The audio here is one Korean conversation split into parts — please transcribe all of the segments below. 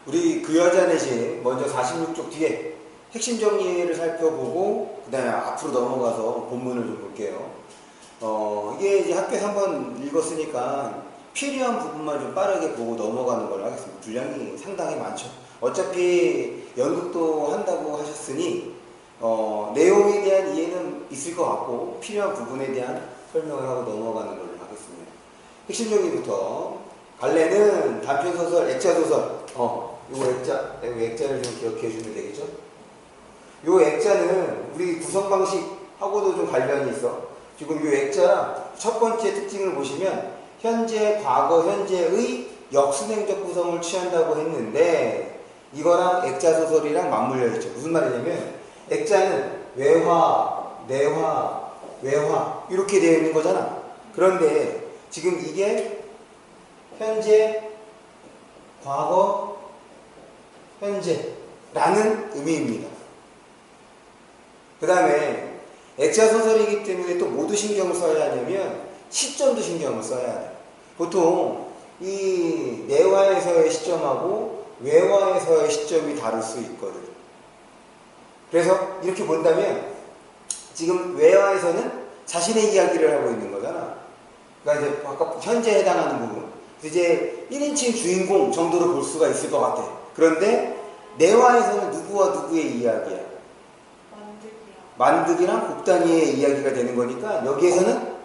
우리 그 여자네 집 먼저 46쪽 뒤에 핵심 정리를 살펴보고 그 다음에 앞으로 넘어가서 본문을 좀 볼게요. 이게 이제 학교에서 한번 읽었으니까 필요한 부분만 좀 빠르게 보고 넘어가는 걸로 하겠습니다. 분량이 상당히 많죠. 어차피 연극도 한다고 하셨으니 내용에 대한 이해는 있을 것 같고 필요한 부분에 대한 설명을 하고 넘어가는 걸로 하겠습니다. 핵심 정리부터 갈래는 단편소설, 액자소설 요거 액자를 좀 기억해 주면 되겠죠? 요 액자는 우리 구성 방식하고도 좀 관련이 있어. 지금 요 액자랑 첫 번째 특징을 보시면 현재, 과거, 현재의 역순행적 구성을 취한다고 했는데 이거랑 액자소설이랑 맞물려 있죠. 무슨 말이냐면 액자는 외화, 내화, 외화 이렇게 되어 있는 거잖아. 그런데 지금 이게 현재, 과거, 현재라는 의미입니다. 그 다음에 액자소설이기 때문에 또 뭐도 신경을 써야 하냐면 시점도 신경을 써야 해요. 보통 이 내화에서의 시점하고 외화에서의 시점이 다를 수 있거든. 그래서 이렇게 본다면 지금 외화에서는 자신의 이야기를 하고 있는 거잖아. 그러니까 이제 아까 현재에 해당하는 부분. 이제 1인칭 주인공 정도로 볼 수가 있을 것 같아. 그런데 내화에서는 누구와 누구의 이야기야? 만득이랑 곱단이의 이야기가 되는 거니까 여기에서는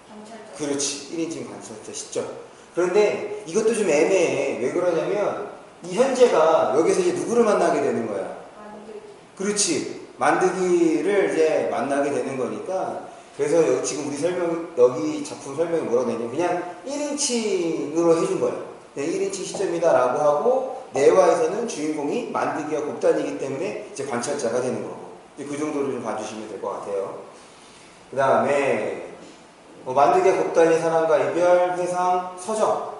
관찰자. 그렇지. 1인칭 관찰자 시점. 그런데 이것도 좀 애매해. 왜 그러냐면 이 현재가 여기서 이제 누구를 만나게 되는 거야? 만들기. 그렇지. 만드기를 이제 만나게 되는 거니까 그래서 지금 우리 여기 작품 설명이 뭐라고 되냐면 그냥 1인칭으로 해준 거야. 그냥 1인칭 시점이다라고 하고 내화에서는 주인공이 만드기와 곱단이기 때문에 이제 관찰자가 되는 거고 그 정도로 좀 봐주시면 될 것 같아요. 그 다음에 만드기와 곱단이 사랑과 이별, 회상, 서정적.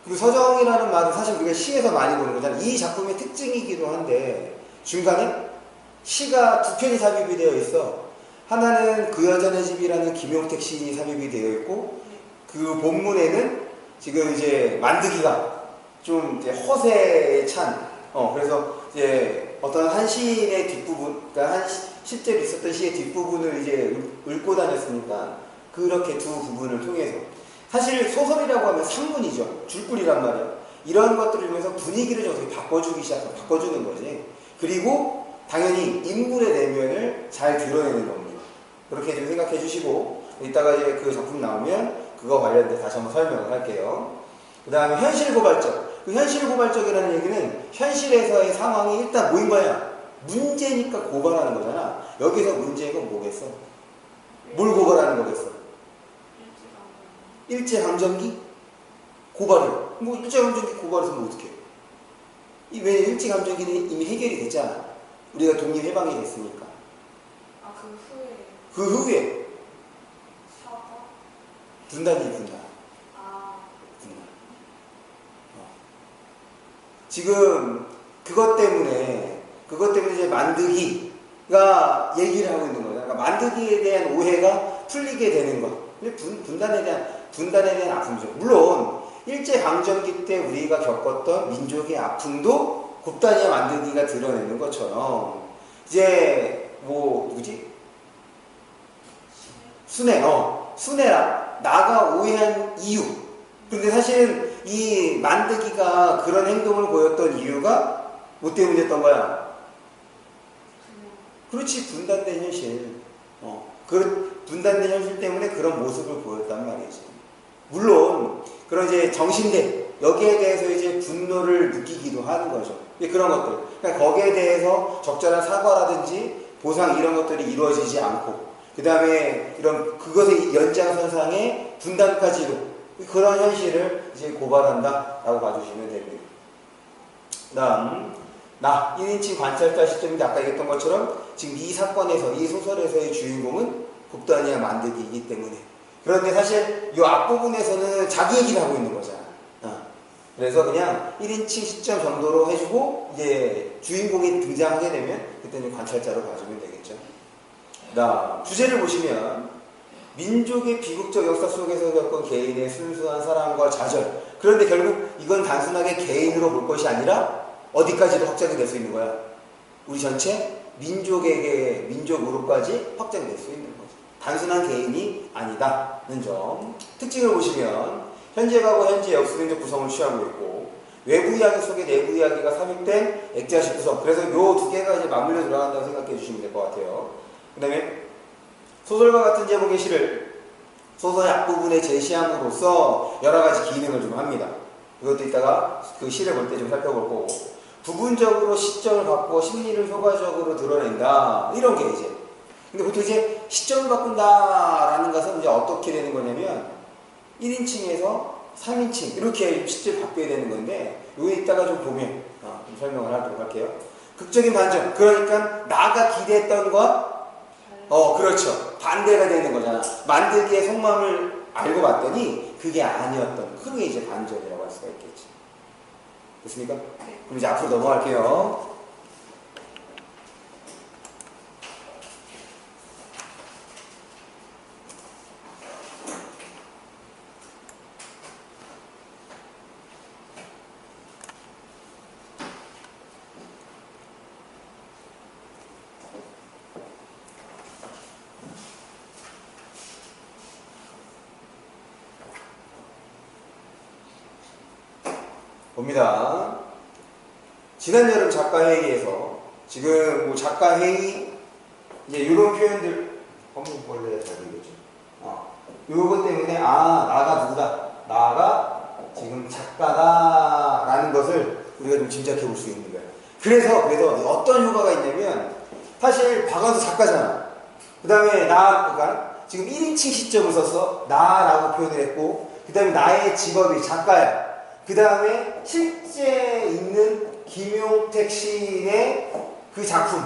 그리고 서정이라는 말은 사실 우리가 시에서 많이 보는 거잖아요. 이 작품의 특징이기도 한데 중간에 시가 두 편이 삽입이 되어 있어. 하나는 그 여자네 집이라는 김용택 시인이 삽입이 되어 있고 그 본문에는 지금 이제 만드기가 좀 이제 허세에 찬 그래서 이제 어떤 한 시인의 뒷부분, 그러니까 실제로 있었던 시의 뒷부분을 이제 읊고 다녔으니까 그렇게 두 부분을 통해서 사실 소설이라고 하면 산문이죠. 줄거리란 말이야. 이런 것들을 통해서 분위기를 좀 어떻게 바꿔주는 거지. 그리고 당연히 인물의 내면을 잘 드러내는 겁니다. 그렇게 좀 생각해 주시고 이따가 이제 그 작품 나오면 그거 관련돼서 다시 한번 설명을 할게요. 그 다음에 현실고발적. 그 현실고발적이라는 얘기는 현실에서의 상황이 일단 뭐인 거야? 문제니까 고발하는 거잖아. 여기서 문제가 뭐겠어? 뭘 고발하는 거겠어? 일제강점기? 고발이요. 뭐 일제강점기 고발해서 뭐 어떡해? 왜냐면 일제강점기는 이미 해결이 됐잖아. 우리가 독립해방이 됐으니까. 아, 그 후에. 그 후에 사과? 분단이 분단. 분단. 지금 그것 때문에 이제 만드기가 얘기를 하고 있는 거야. 그러니까 만드기에 대한 오해가 풀리게 되는 거. 근데 분단에 대한 아픔이죠. 물론 일제강점기 때 우리가 겪었던 민족의 아픔도 곱단이와 만드기가 드러내는 것처럼 이제 뭐 누구지? 순애랑 나가 오해한 이유. 근데 사실은 이 만드기가 그런 행동을 보였던 이유가 뭐 때문이었던 거야? 그렇지, 분단된 현실. 그 분단된 현실 때문에 그런 모습을 보였단 말이지. 물론 그런 이제 정신대 여기에 대해서 이제 분노를 느끼기도 하는 거죠. 그런 것들. 그러니까 거기에 대해서 적절한 사과라든지 보상 이런 것들이 이루어지지 않고 그 다음에 이런 그것의 연장선상의 분단까지도 그런 현실을 이제 고발한다 라고 봐주시면 됩니다. 그 다음 1인칭 관찰자 시점인데 아까 얘기했던 것처럼 지금 이 사건에서 이 소설에서의 주인공은 곱단이와 만드기이기 때문에 그런데 사실 이 앞부분에서는 자기 얘기를 하고 있는 거잖아. 그래서 그냥 1인칭 시점 정도로 해주고 이제 주인공이 등장하게 되면 그때는 관찰자로 봐주면 되겠죠. 주제를 보시면 민족의 비극적 역사 속에서 겪은 개인의 순수한 사랑과 좌절. 그런데 결국 이건 단순하게 개인으로 볼 것이 아니라 어디까지도 확장이 될 수 있는 거야. 우리 전체 민족에게 민족으로까지 확장이 될 수 있는 거죠. 단순한 개인이 아니다는 점. 특징을 보시면 현재 과거 현재 역수행적 구성을 취하고 있고 외부 이야기 속에 내부 이야기가 삽입된 액자식 구성. 그래서 요 두 개가 이제 맞물려 들어간다고 생각해 주시면 될 것 같아요. 그 다음에 소설과 같은 제목의 시를 소설의 앞부분에 제시함으로써 여러 가지 기능을 좀 합니다. 이것도 이따가 그 시를 볼 때 좀 살펴볼 거고, 부분적으로 시점을 바꾸어 심리를 효과적으로 드러낸다. 이런 게 이제. 근데 보통 이제 시점을 바꾼다라는 것은 이제 어떻게 되는 거냐면 1인칭에서 3인칭 이렇게 시점을 바뀌어야 되는 건데, 이거 이따가 좀 보면 좀 설명을 하도록 할게요. 극적인 반전. 그러니까 나가 기대했던 것 그렇죠. 반대가 되는 거잖아. 만들기의 속마음을 알고 봤더니 그게 아니었던, 그게 이제 반전이라고 할 수가 있겠지. 됐습니까? 네. 그럼 이제 앞으로 넘어갈게요. 봅니다. 지난 여름 작가회의에서 지금 뭐 작가회의 이제 이런 표현들 원래 잘 되겠죠. 요거 때문에 나가 누구다, 나가 지금 작가다라는 것을 우리가 좀 짐작해 볼 수 있는 거예요. 그래서 어떤 효과가 있냐면, 사실 박완서 작가잖아. 그 다음에 그러니까 지금 1인칭 시점을 써서 나라고 표현을 했고, 그 다음에 나의 직업이 작가야. 그 다음에 실제 있는 김용택 시인의 그 작품,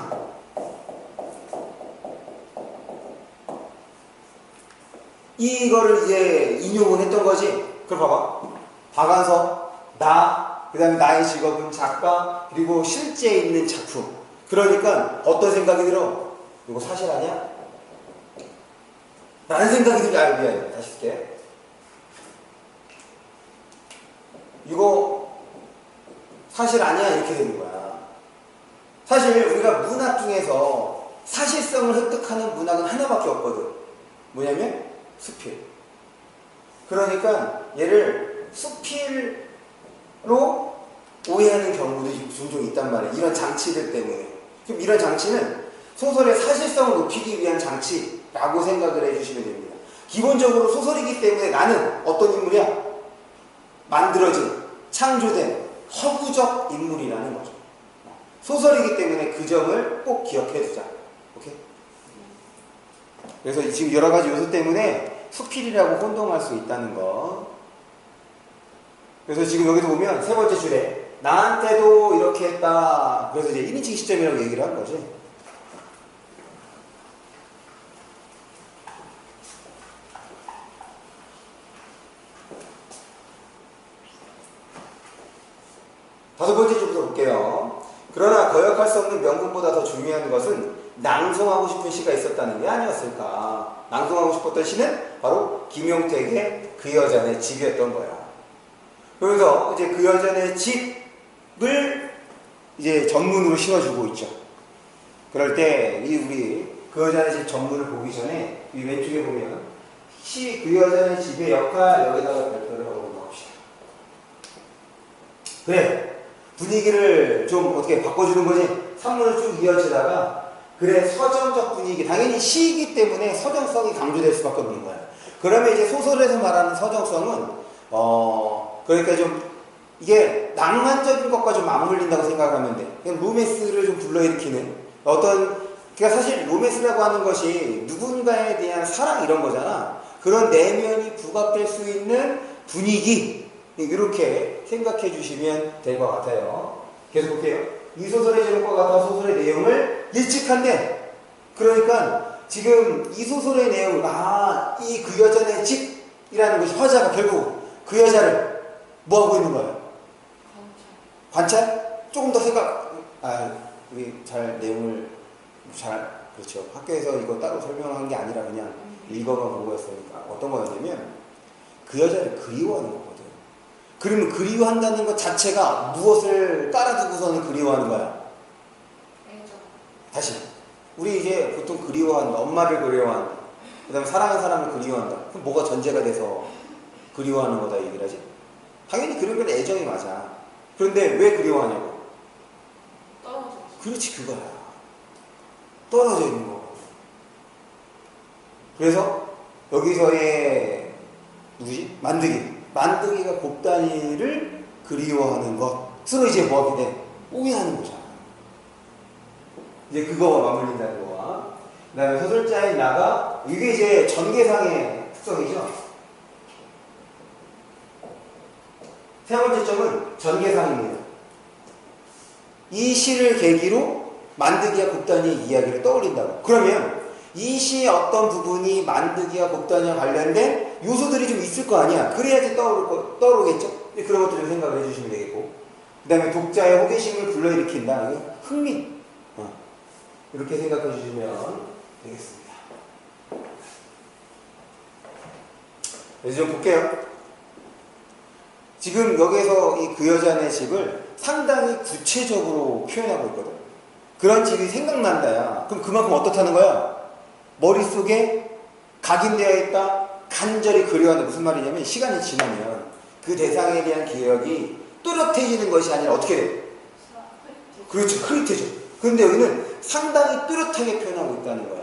이거를 이제 인용을 했던 거지. 그걸 봐봐. 박완서, 그 다음에 나의 직업은 작가, 그리고 실제 있는 작품. 그러니까 어떤 생각이 들어? 이거 사실 아니야? 라는 생각이 들지. 미안해. 다시 할게. 이거 사실 아니야, 이렇게 되는 거야. 사실 우리가 문학 중에서 사실성을 획득하는 문학은 하나밖에 없거든. 뭐냐면 수필. 그러니까 얘를 수필로 오해하는 경우들이 종종 있단 말이야. 이런 장치들 때문에. 그럼 이런 장치는 소설의 사실성을 높이기 위한 장치라고 생각을 해주시면 됩니다. 기본적으로 소설이기 때문에 나는 어떤 인물이야? 만들어진, 창조된 허구적 인물이라는 거죠. 소설이기 때문에 그 점을 꼭 기억해 두자. 오케이? 그래서 지금 여러 가지 요소 때문에 수필이라고 혼동할 수 있다는 거. 그래서 지금 여기서 보면 세 번째 줄에 나한테도 이렇게 했다. 그래서 이제 1인칭 시점이라고 얘기를 한 거지. 다섯 번째 줄부터 볼게요. 그러나 거역할 수 없는 명분보다 더 중요한 것은 낭송하고 싶은 시가 있었다는 게 아니었을까. 낭송하고 싶었던 시는 바로 김용택의 그 여자의 집이었던 거야. 그래서 이제 그 여자의 집을 이제 전문으로 씌워주고 있죠. 그럴 때 우리 그 여자의 집 전문을 보기 전에 이 왼쪽에 보면 그 여자의 집의 역할 여기다가 별표를 하고 봅시다. 그래. 분위기를 좀 어떻게 바꿔주는 거지. 산문을 쭉 이어지다가 그래, 서정적 분위기. 당연히 시이기 때문에 서정성이 강조될 수밖에 없는 거야. 그러면 이제 소설에서 말하는 서정성은 그러니까 좀 이게 낭만적인 것과 좀 맞물린다고 생각하면 돼. 그냥 로맨스를 좀 불러일으키는 그러니까 사실 로맨스라고 하는 것이 누군가에 대한 사랑 이런 거잖아. 그런 내면이 부각될 수 있는 분위기, 이렇게 생각해 주시면 될 것 같아요. 계속 볼게요. 이 소설의 제목과 같아 소설의 내용을 예측한대. 그러니까 지금 이 소설의 내용, 이 그 여자의 집이라는 것이 화자가 결국 그 여자를 뭐 하고 있는 거예요? 관찰? 조금 더 우리 내용을 그렇죠. 학교에서 이거 따로 설명한 게 아니라 그냥 읽어만 본 거였으니까. 어떤 거였냐면 그 여자를 그리워하는 거거든. 그러면 그리워한다는 것 자체가 무엇을 깔아두고서는 그리워하는 거야? 애정. 다시. 우리 이제 보통 그리워한다. 엄마를 그리워한다. 그 다음에 사랑하는 사람을 그리워한다. 그럼 뭐가 전제가 돼서 그리워하는 거다 얘기를 하지? 당연히 그런 건 애정이 맞아. 그런데 왜 그리워하냐고? 떨어져. 그렇지, 그거야. 떨어져 있는 거. 그래서 여기서의 누구지? 만드기가 곱다니를 그리워하는 것으로 이제 뭐하게 돼? 오해하는 거잖아. 이제 그거와 맞물린다는 거와 그 다음에 소설자인 나가 이게 이제 전개상의 특성이죠. 세 번째 점은 전개상입니다. 이 시를 계기로 만드기와 곱다니의 이야기를 떠올린다고. 그러면 이 시의 어떤 부분이 만드기와 곱다니와 관련된 요소들이 좀 있을 거 아니야. 그래야지 떠오르겠죠. 그런 것들 좀 생각을 해주시면 되겠고, 그 다음에 독자의 호기심을 불러일으킨다. 흥미. 이렇게 생각해 주시면 되겠습니다. 이제 좀 볼게요. 지금 여기서 이 그 여자네 집을 상당히 구체적으로 표현하고 있거든. 그런 집이 생각난다야. 그럼 그만큼 어떻다는 거야? 머릿속에 각인되어 있다. 간절히 그리워한다. 무슨 말이냐면 시간이 지나면 그 대상에 대한 기억이 뚜렷해지는 것이 아니라 어떻게 돼? 그렇죠. 흐릿해져. 그런데 여기는 상당히 뚜렷하게 표현하고 있다는 거야.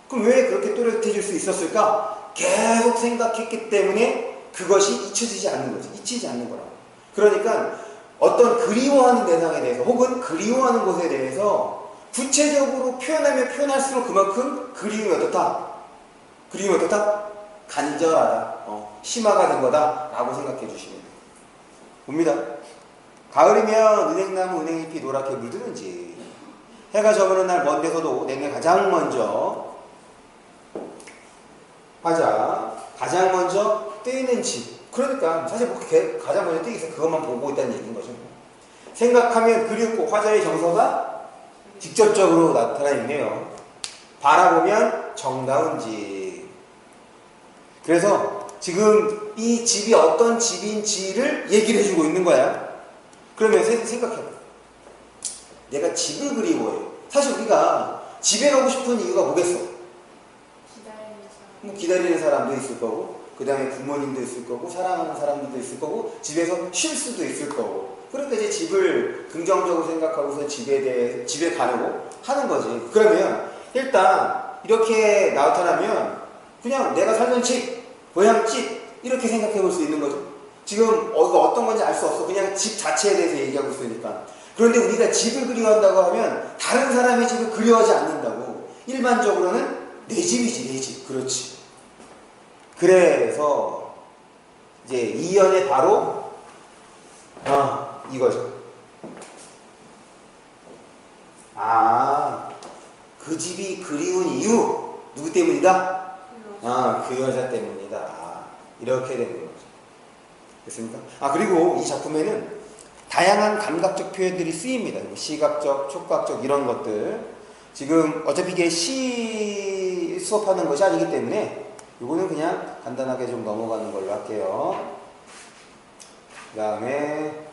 그럼 왜 그렇게 뚜렷해질 수 있었을까? 계속 생각했기 때문에 그것이 잊혀지지 않는 거지. 잊히지 않는 거라고. 그러니까 어떤 그리워하는 대상에 대해서 혹은 그리워하는 것에 대해서 구체적으로 표현하면 표현할수록 그만큼 그리움이 어떻다? 그리움이 어떻다? 간절하다. 심화가 된 거다. 라고 생각해 주시면 돼요. 봅니다. 가을이면 은행나무 은행잎이 노랗게 물드는지, 해가 저무는 날 먼 데서도 내게 가장 먼저 가장 먼저 뜨이는 집. 그러니까 사실 뭐 가장 먼저 뜨기 위해서 그것만 보고 있다는 얘기인 거죠. 생각하면 그리웠고 화자의 정서가 직접적으로 나타나 있네요. 바라보면 정다운 집. 그래서 지금 이 집이 어떤 집인지를 얘기를 해주고 있는 거야. 그러면 생각해봐. 내가 집을 그리워해. 사실 우리가 집에 가고 싶은 이유가 뭐겠어? 기다리는 사람도 있을 거고, 그 다음에 부모님도 있을 거고, 사랑하는 사람들도 있을 거고, 집에서 쉴 수도 있을 거고. 그러니까 이제 집을 긍정적으로 생각하고서 집에 가려고 하는 거지. 그러면 일단 이렇게 나타나면 그냥 내가 살던 집, 고향 집 이렇게 생각해 볼 수 있는 거죠. 지금 이거 어떤 건지 알 수 없어. 그냥 집 자체에 대해서 얘기하고 있으니까. 그런데 우리가 집을 그리워한다고 하면 다른 사람의 집을 그리워하지 않는다고. 일반적으로는 내 집이지, 내 집. 그렇지. 그래서 이제 이연의 바로 이거죠. 그 집이 그리운 이유 누구 때문이다? 그 여자 때문이다. 이렇게 되는 거죠. 됐습니까? 그리고 이 작품에는 다양한 감각적 표현들이 쓰입니다. 시각적, 촉각적 이런 것들. 지금 어차피 이게 시 수업하는 것이 아니기 때문에 이거는 그냥 간단하게 좀 넘어가는 걸로 할게요. 그 다음에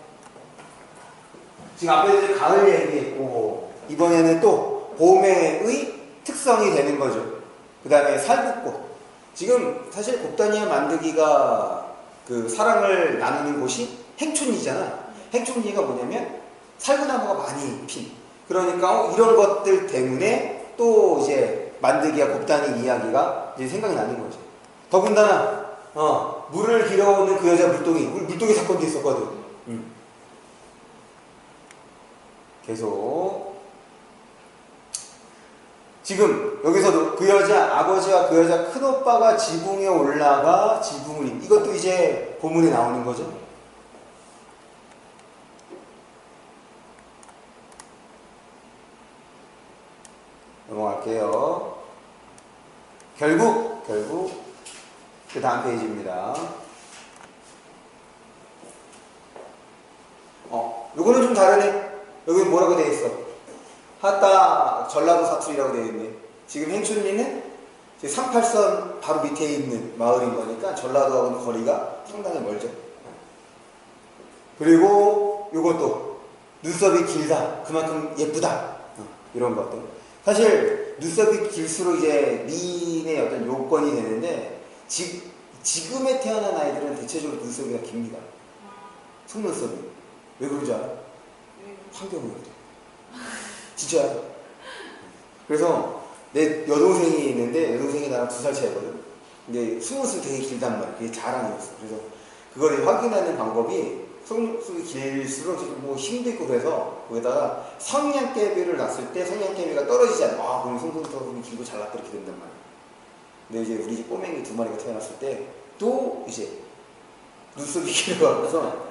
지금 앞에서 이제 가을 얘기했고, 이번에는 또 봄의 특성이 되는 거죠. 그 다음에 살구꽃. 지금 사실 곱다니와 만드기가 그 사랑을 나누는 곳이 행춘리잖아. 행춘리가 뭐냐면 살구나무가 많이 핀. 그러니까 이런 것들 때문에 또 이제 만드기와 곱다니 이야기가 이제 생각이 나는 거죠. 더군다나 물을 길어오는 그 여자 물동이 사건도 있었거든. 계속 지금 여기서도 그 여자 아버지와 그 여자 큰오빠가 지붕에 올라가 지붕을 이것도 이제 본문에 나오는 거죠. 넘어갈게요. 결국 그 다음 페이지입니다. 요거는 좀 다르네. 여기 뭐라고 되어 있어? 하따 전라도 사투리라고 되어 있네. 지금 행춘리는 38선 바로 밑에 있는 마을인 거니까 전라도하고는 거리가 상당히 멀죠. 그리고 요것도 눈썹이 길다. 그만큼 예쁘다. 이런 것들. 사실 눈썹이 길수록 이제 미인의 어떤 요건이 되는데 지금에 태어난 아이들은 대체적으로 눈썹이 깁니다. 속눈썹이. 왜 그런지 알아? 환경이 그래. 진짜. 그래서 내 여동생이 있는데 여동생이 나랑 2살 차이거든. 근데 속눈썹이 되게 길단 말이야. 그게 자랑이었어. 그래서 그걸 확인하는 방법이 속눈썹이 길수록 지금 뭐 힘도 있고 그래서 거기다가 성냥개비를 놨을 때 성냥개비가 떨어지지 않아. 아, 그럼 속눈썹이 길고 잘났다 이렇게 된단 말이야. 근데 이제 우리 집 꼬맹이 2마리가 태어났을 때 또 이제 눈썹이 길어가면서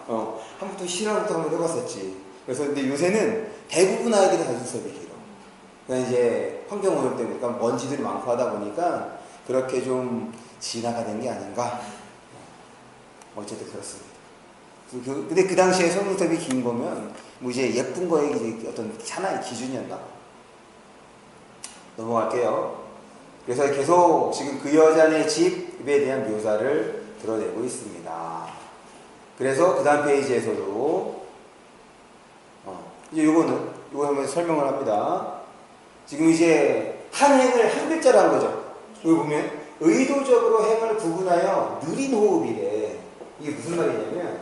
한 번 더 실험부터 한번 해봤었지. 그래서 근데 요새는 대부분 아이들이 다 눈썹이 길어. 그냥 이제 환경 오염 때문에 그러니까 먼지들이 많고 하다 보니까 그렇게 좀 진화가 된 게 아닌가. 어쨌든 그렇습니다. 근데 그 당시에 속눈썹이 긴 거면 뭐 이제 예쁜 거에 이제 어떤 하나의 기준이었나? 넘어갈게요. 그래서 계속 지금 그 여자네 집에 대한 묘사를 드러내고 있습니다. 그래서 그 다음 페이지에서도 이제 요거 한번 설명을 합니다. 지금 이제 한 행을 한 글자로 한 거죠. 여기 보면 의도적으로 행을 구분하여 느린 호흡이래. 이게 무슨 말이냐면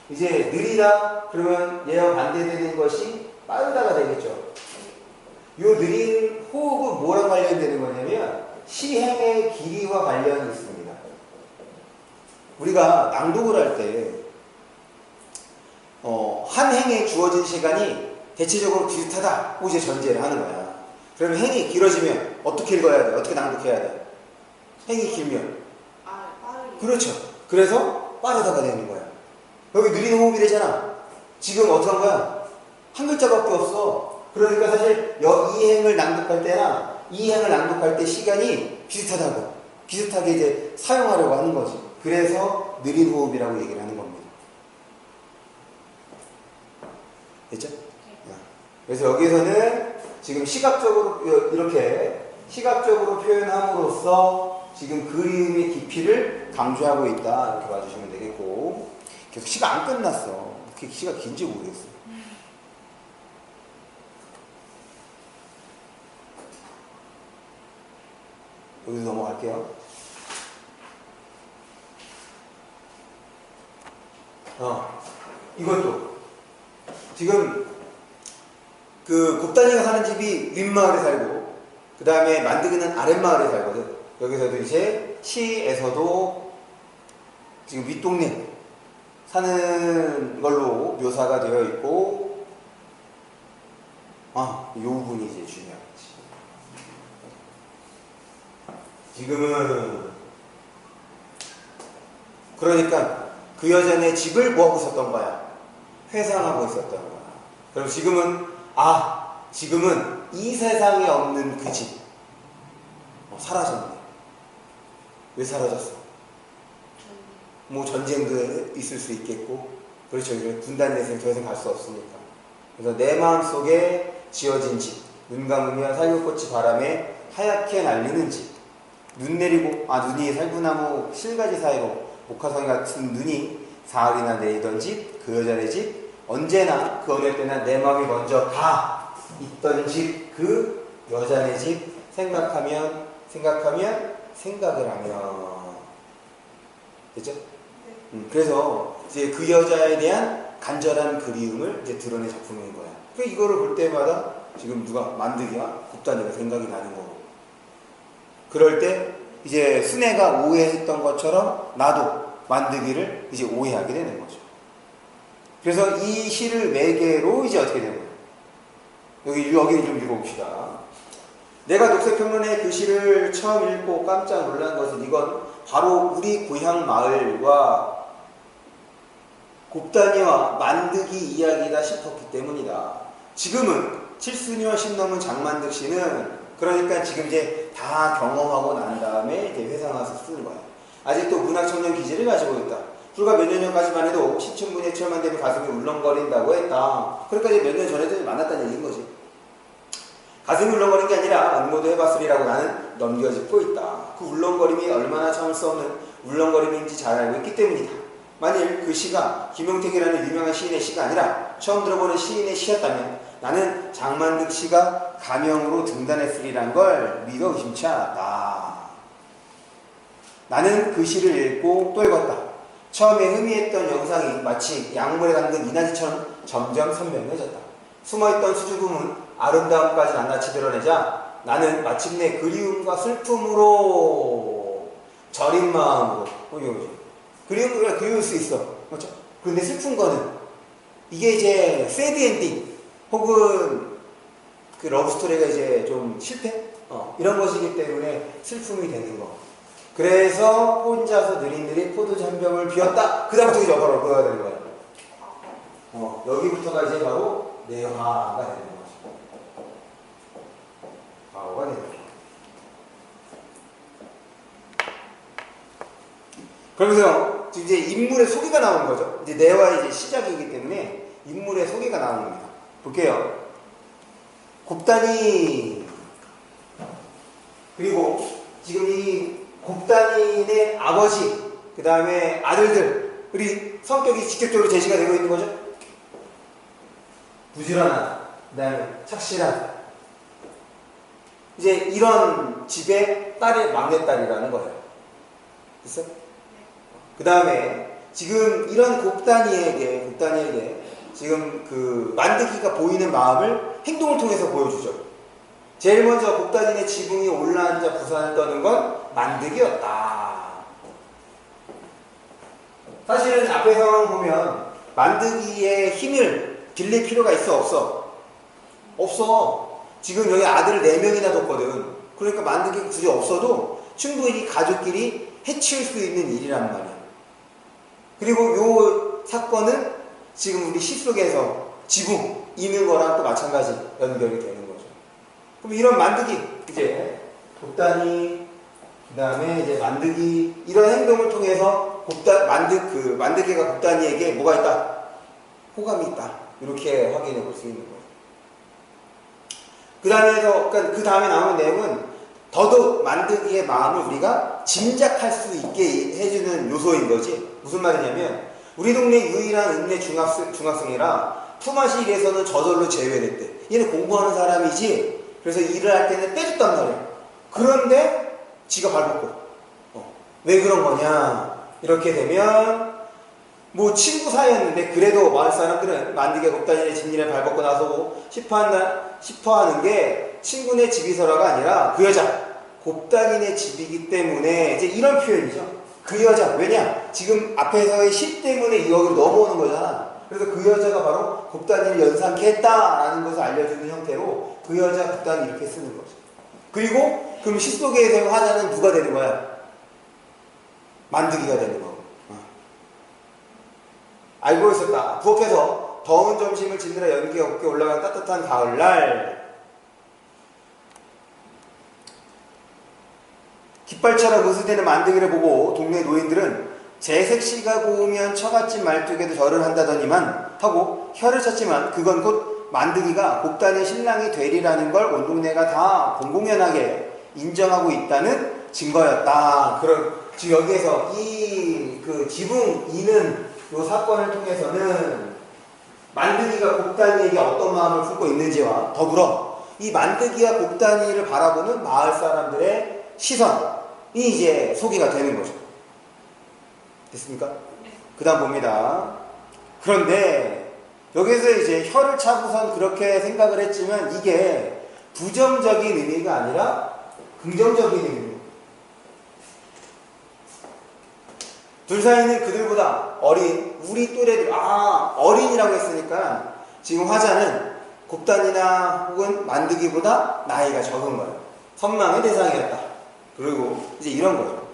이제 느리다 그러면 얘와 반대되는 것이 빠르다가 되겠죠. 요 느린 호흡은 뭐랑 관련되는 거냐면 시행의 길이와 관련이 있습니다. 우리가 낭독을 할 때 한 행에 주어진 시간이 대체적으로 비슷하다고 이제 전제를 하는 거야. 그러면 행이 길어지면 어떻게 읽어야 돼? 어떻게 낭독해야 돼? 행이 길면 빠르게. 그렇죠. 그래서 빠르다가 되는 거야. 여기 느린 호흡이래잖아. 지금 어떻게 한 거야? 한 글자밖에 없어. 그러니까 사실 이 행을 낭독할 때나 이 행을 낭독할 때 시간이 비슷하다고. 비슷하게 이제 사용하려고 하는 거지. 그래서 느린 호흡이라고 얘기를 하는 겁니다. 됐죠? 그래서 여기서는 지금 시각적으로 이렇게 시각적으로 표현함으로써 지금 그림의 깊이를 강조하고 있다. 이렇게 봐주시면 되겠고 계속 시가 안 끝났어. 그렇게 시가 긴지 모르겠어. 여기서 넘어갈게요. 이것도 지금 그 곱단이가 사는 집이 윗마을에 살고 그 다음에 만드기는 아랫마을에 살거든. 여기서도 이제 시에서도 지금 윗동네 사는 걸로 묘사가 되어 있고 요 부분이 이제 중요하지. 지금은 그러니까 그 여자네 집을 뭐하고 있었던 거야? 회상하고 있었던 거야. 그럼 지금은 지금은 이 세상에 없는 그 집 사라졌네. 왜 사라졌어? 뭐 전쟁도 있을 수 있겠고 그렇죠. 분단돼서 더 이상 갈 수 없으니까. 그래서 내 마음속에 지어진 집, 눈 감으면 살구꽃이 바람에 하얗게 날리는 집, 눈 내리고 눈이 살구나무 실가지 사이로 목화성 같은 눈이 사흘이나 내리던 집, 그 여자네 집, 언제나 그 어느 때나 내 마음이 먼저 가 있던 집, 그 여자네 집, 생각하면 생각을 하면 됐죠? 그래서 이제 그 여자에 대한 간절한 그리움을 이제 드러낸 작품인 거야. 그러니까 이거를 볼 때마다 지금 누가 만드기와 곱단이가 생각이 나는 거고. 그럴 때 이제 순애가 오해했던 것처럼 나도 만드기를 이제 오해하게 되는 거죠. 그래서 이 시를 매개로 이제 어떻게 되는 거예요? 여기를 좀 읽어봅시다. 내가 녹색평론의 그 시를 처음 읽고 깜짝 놀란 것은 이건 바로 우리 고향 마을과 곱단이와 만드기 이야기다 싶었기 때문이다. 지금은 7순이와 10 넘은 장만득 씨는 그러니까 지금 이제 다 경험하고 난 다음에 이제 회상해서 쓰는 거야. 아직도 문학청년 기질을 가지고 있다. 불과 몇 년 전까지만 해도 시춘문예 체험만 되면 가슴이 울렁거린다고 했다. 그러니까 이제 몇 년 전에도 만났다는 얘기인 거지. 가슴이 울렁거린 게 아니라 응모도 해봤으리라고 나는 넘겨짚고 있다. 그 울렁거림이 얼마나 참을 수 없는 울렁거림인지 잘 알고 있기 때문이다. 만일 그 시가 김용택이라는 유명한 시인의 시가 아니라 처음 들어보는 시인의 시였다면 나는 장만득 시가 가명으로 등단했으리란 걸 믿어 의심치 않았다. 나는 그 시를 읽고 또 읽었다. 처음에 흐미했던 영상이 마치 약물에 담근 이나지처럼 점점 선명해졌다. 숨어있던 수줍음은 아름다움까지 낱낱이 드러내자 나는 마침내 그리움과 슬픔으로 절인 마음으로 그리움을 그리울 수 있어. 그렇죠? 그런데 슬픈 거는 이게 이제 새드 엔딩 혹은 그 러브스토리가 이제 좀 실패? 이런 것이기 때문에 슬픔이 되는 거. 그래서 혼자서 느릿느릿 포도주 한 병을 비웠다. 그 다음부터 이제 바로 뭐가 되는 거야? 여기부터가 이제 바로 내화가 되는 거죠. 과거가 되는 거죠. 그러면서 이제 인물의 소개가 나오는 거죠. 이제 내화의 이제 시작이기 때문에 인물의 소개가 나오는 겁니다. 볼게요. 곱단이 그리고 지금 이 곱단인의 아버지 그 다음에 아들들이 성격이 직접적으로 제시가 되고 있는 거죠. 부지런한 그 다음에 착실한 이제 이런 집의 딸의 막내딸이라는 거예요. 됐어? 그 다음에 지금 이런 곱단이에게 지금 그 만드기가 보이는 마음을 행동을 통해서 보여주죠. 제일 먼저 곱단인의 지붕이 올라앉아 부산을 떠는 건 만드기였다. 사실은 앞에 상황 보면 만드기의 힘을 빌릴 필요가 있어 없어? 없어. 지금 여기 아들을 4명이나 뒀거든. 그러니까 만드기가 굳이 없어도 충분히 가족끼리 해치울 수 있는 일이란 말이야. 그리고 요 사건은 지금 우리 시 속에서 지붕 이는 거랑 또 마찬가지 연결이 되는 거죠. 그럼 이런 만드기 이제 곱단이 그 다음에 이제 만드기 이런 행동을 통해서 만드기가 곱단이에게 뭐가 있다? 호감이 있다. 이렇게 확인해 볼 수 있는 거예요. 그러니까 그 다음에 나오는 내용은 더더욱 만드기의 마음을 우리가 짐작할 수 있게 해주는 요소인 거지. 무슨 말이냐면 우리 동네 유일한 읍내 중학생이라 품앗이 일에서는 저절로 제외됐대. 얘는 공부하는 사람이지. 그래서 일을 할 때는 빼줬단 말이야. 그런데 지가 발벗고 왜 그런 거냐 이렇게 되면 뭐 친구 사이였는데 그래도 마을 사람들은 만드기가 곱단이의 집일에 발벗고 나서고 싶어하는 게 친구네 집이서라가 아니라 그 여자 곱단이네 집이기 때문에 이제 이런 표현이죠. 그 여자 왜냐 지금 앞에서의 시 때문에 여기로 넘어오는 거잖아. 그래서 그 여자가 바로 곱단이를 연상케 했다라는 것을 알려주는 형태로 그 여자 곱단이 이렇게 쓰는 거죠. 그리고 그럼 시 속에서의 화자는 누가 되는 거야? 만드기가 되는 거고. 알고 있었다. 부엌에서 더운 점심을 지느라 연기가 곱게 올라간 따뜻한 가을날 깃발처럼 으스대는 만드기를 보고 동네 노인들은 재색시가 고우면 처갓집 말뚝에도 절을 한다더니만 하고 혀를 쳤지만 그건 곧 만드기가 곱단의 신랑이 되리라는 걸 온 동네가 다 공공연하게 인정하고 있다는 증거였다. 지금 여기에서 그 지붕 이는 이 사건을 통해서는 만드기가 곱단이에게 어떤 마음을 품고 있는지와 더불어 이 만드기와 곱단이를 바라보는 마을 사람들의 시선이 이제 소개가 되는 거죠. 됐습니까? 그 다음 봅니다. 그런데 여기서 이제 혀를 차고선 그렇게 생각을 했지만 이게 부정적인 의미가 아니라 긍정적인 의미. 둘 사이는 그들보다 어린 우리 또래들 어린이라고 했으니까 지금 화자는 곱단이나 혹은 만드기보다 나이가 적은 거예요. 선망의 대상이었다. 그리고 이제 이런 거죠.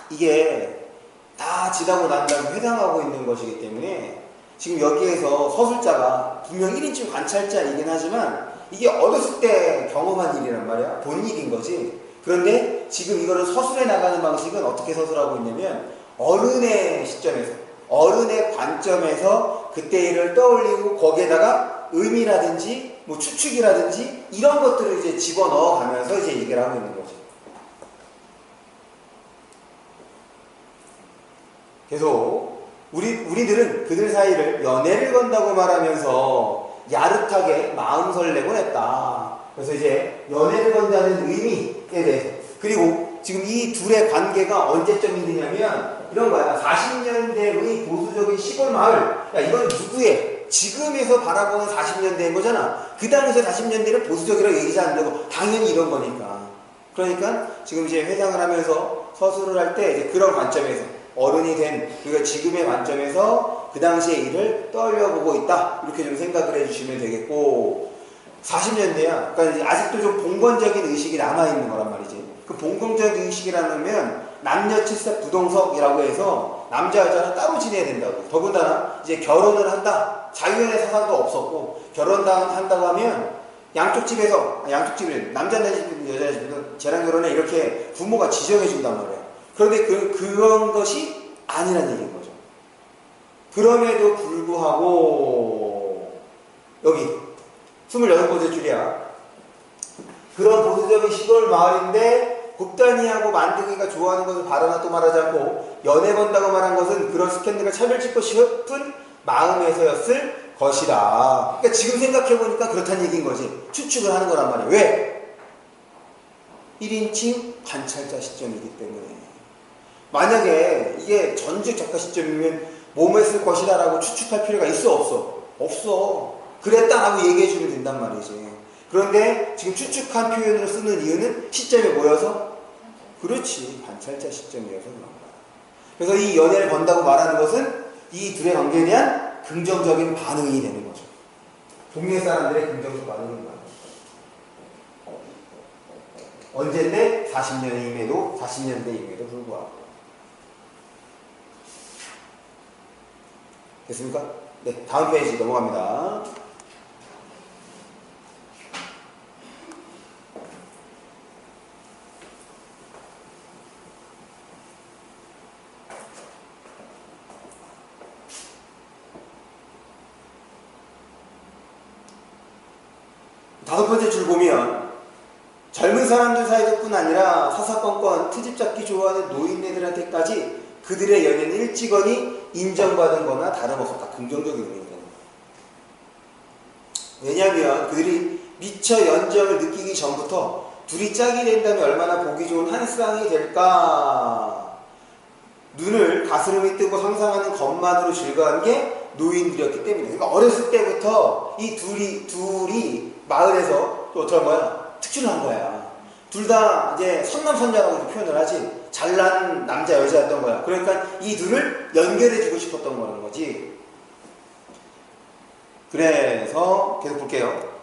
이게 다 지나고 난 다음에 회상하고 있는 것이기 때문에 지금 여기에서 서술자가 분명 1인칭 관찰자이긴 하지만 이게 어렸을 때 경험한 일이란 말이야. 본 일인 거지. 그런데 지금 이거를 서술해 나가는 방식은 어떻게 서술하고 있냐면 어른의 시점에서 어른의 관점에서 그때 일을 떠올리고 거기에다가 의미라든지 뭐 추측이라든지 이런 것들을 이제 집어넣어 가면서 이제 얘기를 하고 있는 거죠. 계속 우리들은 그들 사이를 연애를 건다고 말하면서 야릇하게 마음 설레곤 했다. 그래서 이제 연애를 건다는 의미에 대해서, 그리고 지금 이 둘의 관계가 언제쯤 있느냐면 이런 거야. 40년대의 보수적인 시골 마을. 야, 이건 누구의? 지금에서 바라보는 40년대인 거잖아. 그 당시에 40년대는 보수적이라고 얘기하지 않는다고. 당연히 이런 거니까. 그러니까 지금 이제 회상을 하면서 서술을 할 때 이제 그런 관점에서 어른이 된 우리가 지금의 관점에서 그 당시의 일을 떠올려보고 있다. 이렇게 좀 생각을 해주시면 되겠고, 40년대야. 그러니까 아직도 좀 봉건적인 의식이 남아있는 거란 말이지. 그 봉건적인 의식이라면 남녀 칠색 부동석이라고 해서 남자 여자는 따로 지내야 된다고. 더군다나 이제 결혼을 한다. 자유연애 사상도 없었고, 결혼한다고 하면 양쪽 집에서, 양쪽 집에 남자네 집이든 여자네 집이든 쟤랑 결혼해 이렇게 부모가 지정해 준단 말이에요. 그런데 그런 것이 아니란 얘기인 거죠. 그럼에도 불구하고 여기 28번째 줄이야. 그런 보수적인 시골 마을인데 곱다니하고 만드기가 좋아하는 것을 바라나 또 말하지 않고 연애 건다고 말한 것은 그런 스캔들과 차별짓고 싶은 마음에서였을 것이다. 그러니까 지금 생각해보니까 그렇다는 얘기인 거지. 추측을 하는 거란 말이에요. 왜? 1인칭 관찰자 시점이기 때문에. 만약에 이게 전직 작가 시점이면 뭐뭐 했을 것이다 라고 추측할 필요가 있어 없어? 없어. 그랬다라고 얘기해주면 된단 말이지. 그런데 지금 추측한 표현으로 쓰는 이유는 시점이 뭐여서? 그렇지. 관찰자 시점이어서 그런 거야. 그래서 이 연애를 건다고 말하는 것은 이 둘의 관계에 대한 긍정적인 반응이 되는 거죠. 동네 사람들의 긍정적 반응인 거야. 언젠데? 40년대임에도 불구하고. 됐습니까? 네, 다음 페이지 넘어갑니다. 다섯 번째 줄 보면 젊은 사람들 사이뿐 아니라 사사건건 트집 잡기 좋아하는 노인네들한테까지 그들의 연애는 일찍거니 인정받은 거나 다름없었다. 긍정적인 의미가 되는 거예요. 왜냐하면 그들이 미처 연정을 느끼기 전부터 둘이 짝이 된다면 얼마나 보기 좋은 한 쌍이 될까. 눈을 가스름이 뜨고 상상하는 것만으로 즐거워한 게 노인들이었기 때문에. 그러니까 어렸을 때부터 이 둘이 마을에서 또 어떤 거야? 특출을 한 거야. 둘 다 이제 선남선녀라고 표현을 하지. 잘난 남자 여자였던 거야. 그러니까 이 둘을 연결해주고 싶었던 거는 거지. 그래서 계속 볼게요.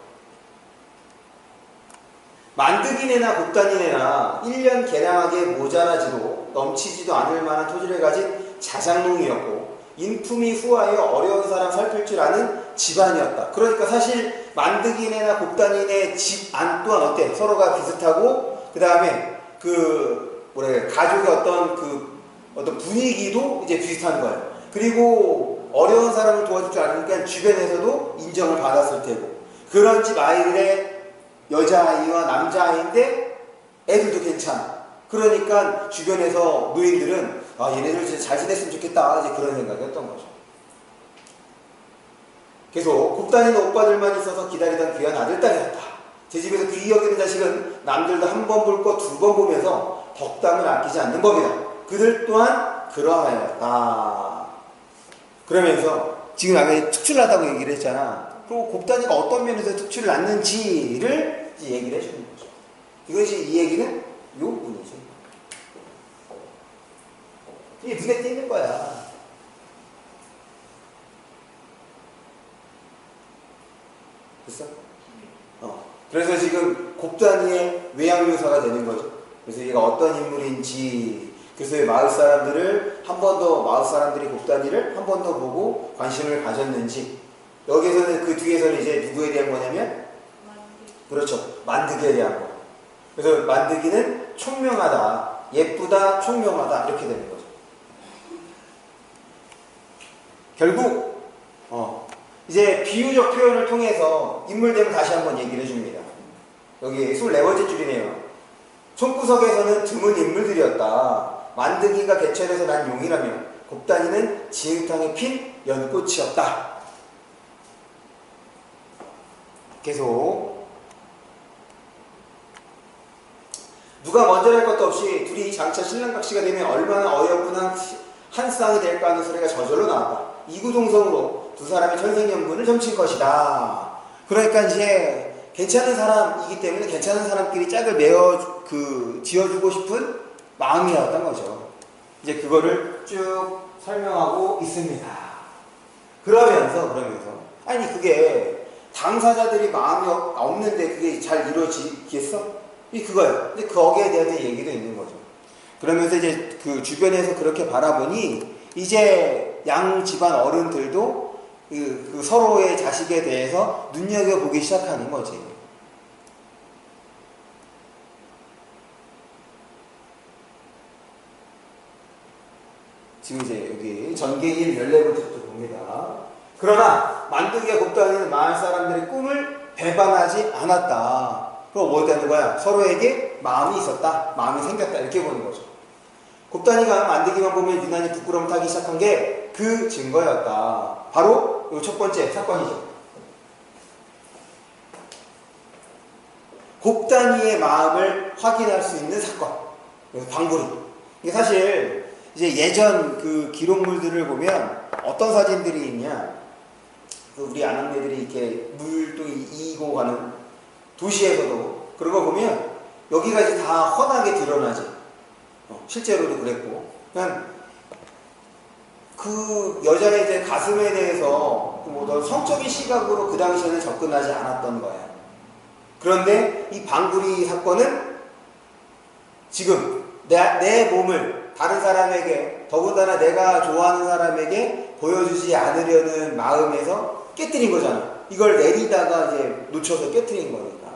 만드기네나 곱다니네나 1년 개량하게 모자라지도 넘치지도 않을 만한 토지를 가진 자장농이었고 인품이 후하여 어려운 사람 살필 줄 아는 집안이었다. 그러니까 사실 만드기네나 곱다니네 집 안 또한 어때? 서로가 비슷하고 그 다음에 가족의 어떤 분위기도 이제 비슷한 거예요. 그리고 어려운 사람을 도와줄 줄 아니까 주변에서도 인정을 받았을 테고 그런 집 아이들의 여자아이와 남자아이인데 애들도 괜찮아. 그러니까 주변에서 노인들은 얘네들 진짜 잘 지냈으면 좋겠다 이제 그런 생각이었던 거죠. 계속 곱다니는 오빠들만 있어서 기다리던 귀한 아들딸이었다. 제 집에서 귀히 여기는 자식은 남들도 한 번 볼 거 두 번 보면서 덕담을 아끼지 않는 법이다. 그들 또한 그러하였다. 그러면서 지금 아까 특출을 하다고 얘기를 했잖아. 그리고 곱다니가 어떤 면에서 특출을 낳는지를 이제 얘기를 해주는 거죠. 이것이 이 얘기는 요 부분이죠. 이게 눈에 띄는 거야. 됐어? 그래서 지금 곱다니의 외양 묘사가 되는 거죠. 그래서 얘가 어떤 인물인지, 그래서 마을 사람들을 한 번 더, 마을 사람들이 곱다니를 한 번 더 보고 관심을 가졌는지, 여기에서는 그 뒤에서는 이제 누구에 대한 거냐면, 그렇죠. 만드기에 대한 거. 그래서 만드기는 총명하다, 예쁘다, 총명하다, 이렇게 되는 거죠. 결국, 이제 비유적 표현을 통해서 인물됨을 다시 한번 얘기를 해줍니다. 여기 24번째 줄이네요. 손구석에서는 드문 인물들이었다. 만드기가 개천에서 난 용이라면 곱다니는 지흙탕에 핀 연꽃이었다. 계속 누가 먼저 할 것도 없이 둘이 장차 신랑각시가 되면 얼마나 어이없고 한 쌍이 될까 하는 소리가 저절로 나왔다. 이구동성으로 두 사람의 천생연분을 점칠 것이다. 그러니까 이제 괜찮은 사람이기 때문에 괜찮은 사람끼리 짝을 지어주고 싶은 마음이었던 거죠. 이제 그거를 쭉 설명하고 있습니다. 그러면서 아니 그게 당사자들이 마음이 없는데 그게 잘 이루어지겠어? 그거예요. 근데 거기에 대한 얘기도 있는 거죠. 그러면서 이제 그 주변에서 그렇게 바라보니 이제 양 집안 어른들도 그 서로의 자식에 대해서 눈여겨보기 시작하는 거지. 지금 이제 여기 전개일 14번째부터 봅니다. 그러나 만드기가 곱다니는 마을 사람들의 꿈을 배반하지 않았다. 그럼 뭐 되는 거야? 서로에게 마음이 있었다. 마음이 생겼다. 이렇게 보는 거죠. 곱다니가 만드기만 보면 유난히 부끄러움 타기 시작한 게 그 증거였다. 바로 이 첫 번째 사건이죠. 곱다니의 마음을 확인할 수 있는 사건. 방구리. 이게 사실 이제 예전 그 기록물들을 보면 어떤 사진들이 있냐. 우리 아낙네들이 이렇게 물도 이고 가는 도시에서도 그런 거 보면 여기가 이제 다 훤하게 드러나지. 실제로도 그랬고. 그냥 그 여자의 이제 가슴에 대해서 뭐 성적인 시각으로 그 당시에는 접근하지 않았던 거야. 그런데 이 방구리 사건은 지금 내 몸을 다른 사람에게, 더군다나 내가 좋아하는 사람에게 보여주지 않으려는 마음에서 깨뜨린 거잖아. 이걸 내리다가 이제 놓쳐서 깨뜨린 거니까.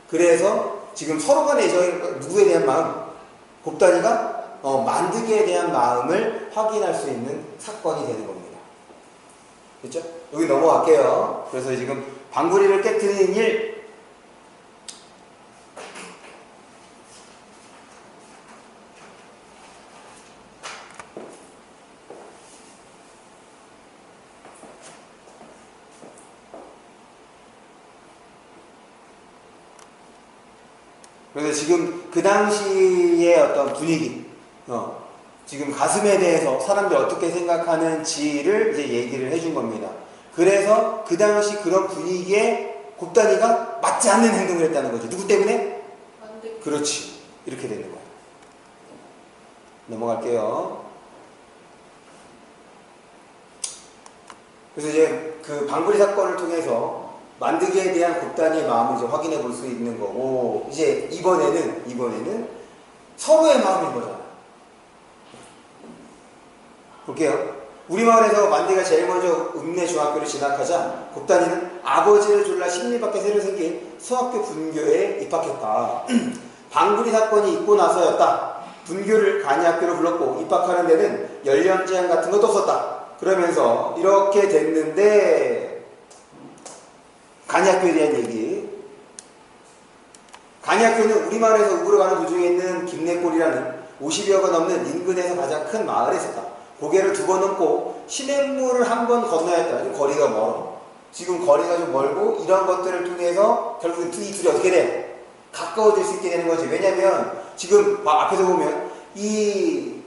그래서 지금 서로 간에 누구에 대한 마음? 곱다니가 만드기에 대한 마음을 확인할 수 있는 사건이 되는 겁니다. 그렇죠? 여기 넘어갈게요. 그래서 지금 방구리를 깨뜨리는 일, 그래서 지금 그 당시의 어떤 분위기, 지금 가슴에 대해서 사람들이 어떻게 생각하는지를 이제 얘기를 해준 겁니다. 그래서 그 당시 그런 분위기에 곱다니가 맞지 않는 행동을 했다는 거죠. 누구 때문에? 그렇지. 이렇게 되는 거야. 넘어갈게요. 그래서 이제 그 방구리 사건을 통해서 만드기에 대한 곱다니의 마음을 이제 확인해 볼 수 있는 거고, 이제 이번에는 서로의 마음인 거잖아. 볼게요. 우리 마을에서 만드기가 제일 먼저 읍내 중학교를 진학하자 곱다니는 아버지를 졸라 심리 밖에 새로 생긴 수학교 분교에 입학했다. 방구리 사건이 있고 나서였다. 분교를 간이학교로 불렀고 입학하는 데는 연령 제한 같은 것도 없었다. 그러면서 이렇게 됐는데, 간이학교에 대한 얘기. 간이학교는 우리 마을에서 읍으로 가는 도중에 있는 김내골이라는 50여가 넘는 인근에서 가장 큰 마을에 있었다. 고개를 2번 넘고 시냇물을 한 번 건너야 했다. 거리가 멀어. 지금 거리가 좀 멀고 이런 것들을 통해서 결국 이 둘이 어떻게 돼? 가까워질 수 있게 되는 거지. 왜냐면 지금 앞에서 보면 이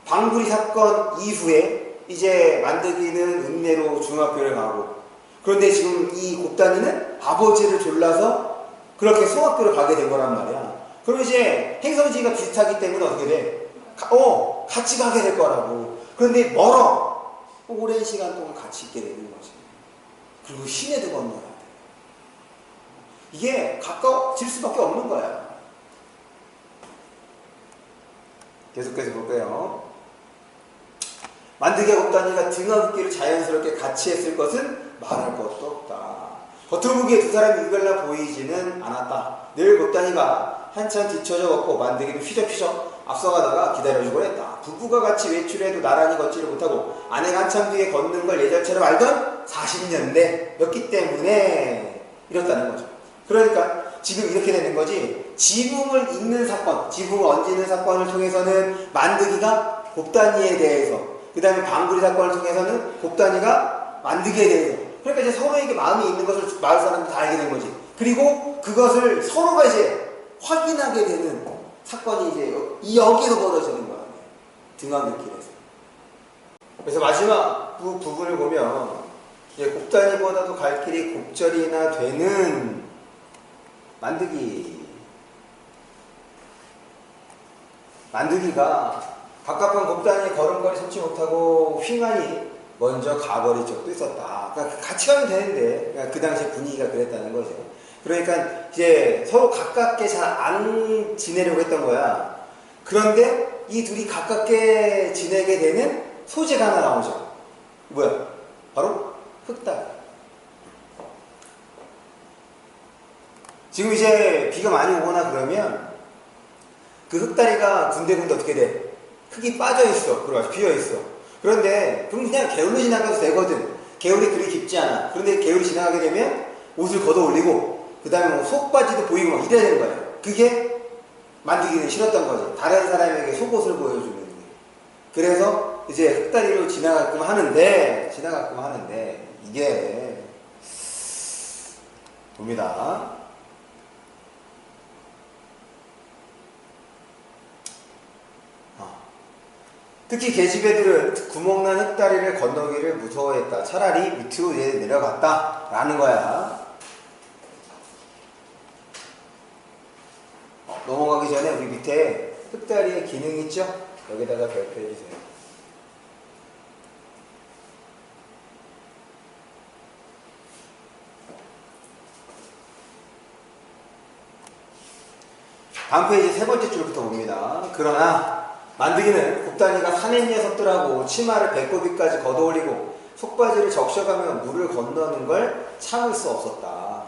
방구리 사건 이후에 이제 만드기는 읍내로 중학교를 가고, 그런데 지금 이 곱다니는 아버지를 졸라서 그렇게 소학교를 가게 된 거란 말이야. 그럼 이제 행성지가 비슷하기 때문에 어떻게 돼? 같이 가게 될 거라고. 그런데 멀어. 오랜 시간 동안 같이 있게 되는 거지. 그리고 시내도 건너야 돼. 이게 가까워질 수밖에 없는 거야. 계속해서 볼게요. 만드기와 곱다니가 등하굣길을 자연스럽게 같이 했을 것은 말할 것도 없다. 겉으로 보기에 두 사람이 유별나 보이지는 않았다. 늘 곱다니가 한참 뒤쳐져 걷고 만드기는 휘적휘적 앞서가다가 기다려주곤 했다. 부부가 같이 외출해도 나란히 걷지를 못하고 아내가 한참 뒤에 걷는 걸 예전처럼 알던 40년대였기 때문에 이렇다는 거죠. 그러니까 지금 이렇게 되는 거지. 지붕을 잇는 사건, 지붕을 얹는 사건을 통해서는 만드기가 곱단이에 대해서, 그 다음에 방구리 사건을 통해서는 곱단이가 만드기에 대해서. 그러니까 이제 서로에게 마음이 있는 것을 마을 사람들이 다 알게 된 거지. 그리고 그것을 서로가 이제 확인하게 되는 사건이 이제 여기서 벌어지는 거야. 등한길에서. 그래서 마지막 부분을 보면 이제 곱단이보다도 갈 길이 곱절이나 되는 만드기가 갑갑한 곱단이 걸음걸이 서지 못하고 휘만이 먼저 가버린 적도 있었다. 그러니까 같이 가면 되는데, 그러니까 그 당시 분위기가 그랬다는 거죠. 그러니까 이제 서로 가깝게 잘 안 지내려고 했던 거야. 그런데 이 둘이 가깝게 지내게 되는 소재가 하나 나오죠. 뭐야? 바로 흑달. 지금 이제 비가 많이 오거나 그러면 그 흑다리가 군데군데 어떻게 돼? 흙이 빠져있어. 그리고 비어있어. 그런데 그럼 그냥 개울로 지나가도 되거든. 개울이 그리 깊지 않아. 그런데 개울이 지나가게 되면 옷을 걷어 올리고 그 다음에 뭐 속바지도 보이고 막 이래야 되는 거예요. 그게 만들기는 싫었던 거지. 다른 사람에게 속옷을 보여주는 게. 그래서 이제 흑다리로 지나가끔 하는데 이게 봅니다. 특히 계집애들은 구멍난 흙다리를 건너기를 무서워했다. 차라리 밑으로 내려갔다 라는 거야. 넘어가기 전에 우리 밑에 흙다리의 기능 있죠? 여기다가 별표해 주세요. 다음 페이지 세 번째 줄부터 봅니다. 그러나 만드기는 곱단이가 사낸 녀석들하고 치마를 배꼽위까지 걷어올리고 속바지를 적셔가며 물을 건너는 걸 참을 수 없었다.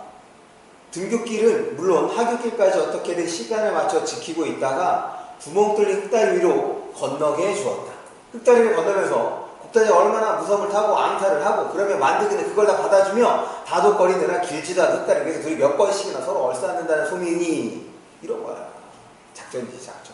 등굣길은 물론 하굣길까지 어떻게든 시간을 맞춰 지키고 있다가 구멍 뚫린 흙다리 위로 건너게 해주었다. 흙다리를 건너면서 곱단이가 얼마나 무섬을 타고 앙탈을 하고 그러면 만드기는 그걸 다 받아주며 다독거리느라 길지도 않은 흙다리 위에서 둘이 몇 번씩이나 서로 얼싸는다는 소민이 이런 거야. 작전이지 작전.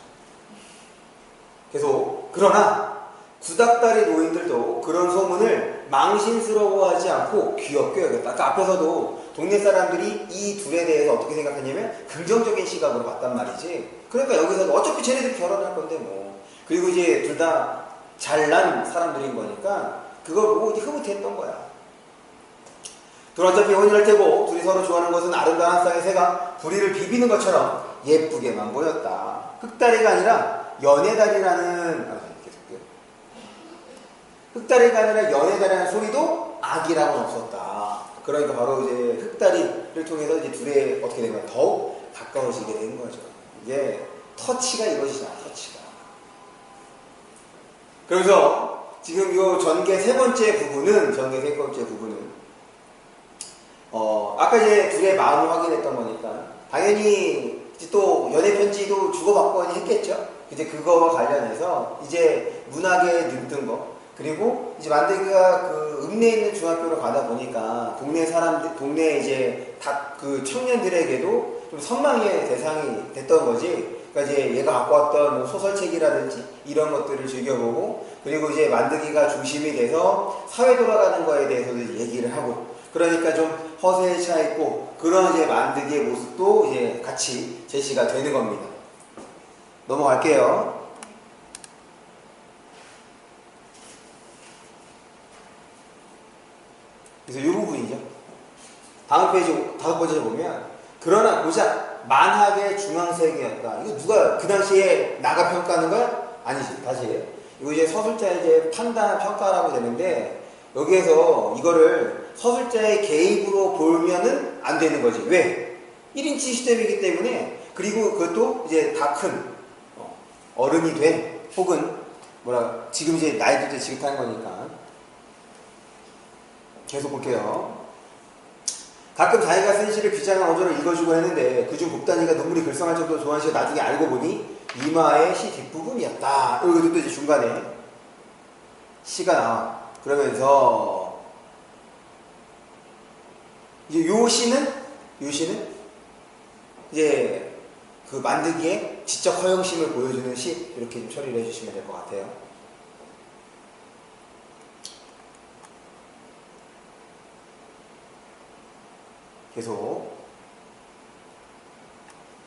계속 그러나 구닥다리 노인들도 그런 소문을 망신스러워하지 않고 귀엽게 여겼다. 아까 앞에서도 동네 사람들이 이 둘에 대해서 어떻게 생각했냐면 긍정적인 시각으로 봤단 말이지. 그러니까 여기서 어차피 쟤네들 결혼할 건데 뭐. 그리고 이제 둘 다 잘난 사람들인 거니까 그걸 보고 이제 흐뭇해했던 거야. 둘 어차피 혼인할 테고 둘이 서로 좋아하는 것은 아름다운 한 쌍의 새가 부리를 비비는 것처럼 예쁘게만 보였다. 흑다리가 아니라 연애다리라는 흑다리가 아니라 연애다리라는 소리도 악이라고는 없었다. 그러니까 바로 이제 흑다리를 통해서 이제 둘의 어떻게 된 거야? 더욱 가까워지게 된 거죠. 이게 터치가 이것이다. 터치가. 그래서 지금 이 전개 세 번째 부분은 아까 이제 둘의 마음을 확인했던 거니까 당연히 또 연애 편지도 주고받고 했겠죠. 이제 그거와 관련해서 이제 문학에 눈뜬 거, 그리고 이제 만들기가 그 읍내에 있는 중학교로 가다 보니까 동네 사람들, 동네 이제 그 청년들에게도 좀 선망의 대상이 됐던 거지. 그러니까 이제 얘가 갖고 왔던 뭐 소설책이라든지 이런 것들을 즐겨보고, 그리고 이제 만들기가 중심이 돼서 사회 돌아가는 거에 대해서도 얘기를 하고, 그러니까 좀 허세에 차 있고 그런 이제 만들기의 모습도 이제 같이 제시가 되는 겁니다. 넘어갈게요. 그래서 이 부분이죠. 다음 페이지 다섯 번째 보면 그러나 고작 만학의 중앙색이었다. 이거 누가 그 당시에 나가 평가하는 거야? 아니지. 다시 해요. 이거 이제 서술자의 이제 판단 평가라고 되는데 여기에서 이거를 서술자의 개입으로 보면은 안 되는 거지. 왜? 1인치 시점이기 때문에. 그리고 그것도 이제 다 큰 어른이 된 혹은 지금 이제 나이도 이제 지긋한 거니까. 계속 볼게요. 가끔 자기가 쓴 시를 비장한 어조를 읽어주고 했는데 그중 곱단이가 눈물이 글썽할 정도로 좋아하는 시를 나중에 알고 보니 이마의 시 뒷부분이었다. 여기도 또 이제 중간에 시가 나와. 그러면서 이제 요 시는 이제 그 만들기에 지적 허영심을 보여주는 시, 이렇게 좀 처리를 해주시면 될 것 같아요. 계속.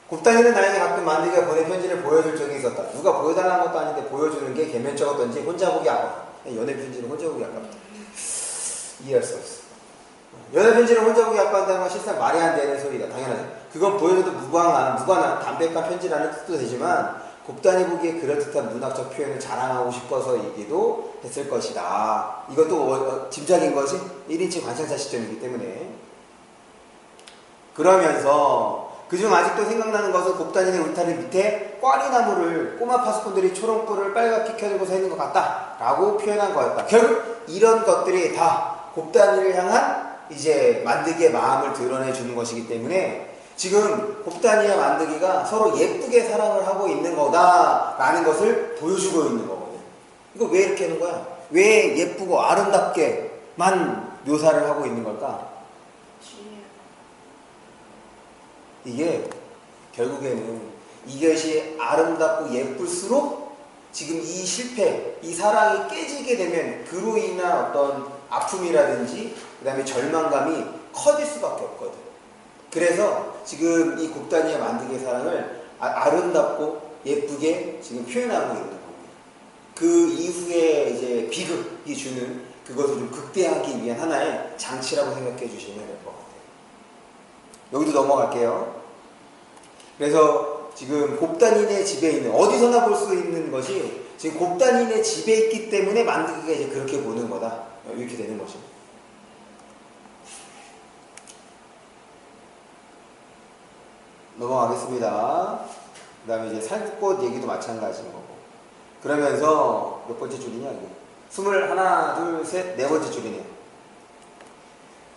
곱단이는 나에게 가끔 만드기가 보낸 편지를 보여줄 적이 있었다. 누가 보여달라는 것도 아닌데 보여주는 게 개면적었던지 혼자 보기 아깝다. 연애 편지는 혼자 보기 아깝다. 이해할 수 없어. 연애 편지를 혼자 보기 아까운다는 건 실상 말이 안 되는 소리다. 당연하죠. 그건 보여줘도 무관한 담백한 편지라는 뜻도 되지만 곱단이 보기에 그럴듯한 문학적 표현을 자랑하고 싶어서이기도 했을 것이다. 이것도 짐작인 것이 1인칭 관상사 시점이기 때문에. 그러면서 그중 아직도 생각나는 것은 곱단이네 울타리 밑에 꽈리나무를 꼬마 파수꾼들이 초롱불을 빨갛게 켜들고 서 있는 것 같다 라고 표현한 거였다. 결국 이런 것들이 다 곱단이를 향한 이제 만드기의 마음을 드러내 주는 것이기 때문에 지금 곱단이와 만드기가 서로 예쁘게 사랑을 하고 있는 거다 라는 것을 보여주고 있는 거거든요. 이거 왜 이렇게 하는 거야? 왜 예쁘고 아름답게만 묘사를 하고 있는 걸까? 이게 결국에는 이것이 아름답고 예쁠수록 지금 이 실패, 이 사랑이 깨지게 되면 그로 인한 어떤 아픔이라든지 그 다음에 절망감이 커질 수밖에 없거든. 그래서 지금 이 곱단이와 만드기의 사랑을 아름답고 예쁘게 지금 표현하고 있는 겁니다. 그 이후에 이제 비극이 주는 그것을 좀 극대화하기 위한 하나의 장치라고 생각해 주시면 될 것 같아요. 여기도 넘어갈게요. 그래서 지금 곱단이네 집에 있는, 어디서나 볼 수 있는 것이 지금 곱단이네 집에 있기 때문에 만드기가 이제 그렇게 보는 거다. 이렇게 되는 거죠. 넘어가겠습니다. 그 다음에 이제 살구꽃 얘기도 마찬가지인 거고. 그러면서 몇 번째 줄이냐, 이게? 21, 2, 3, 네 번째 줄이네요.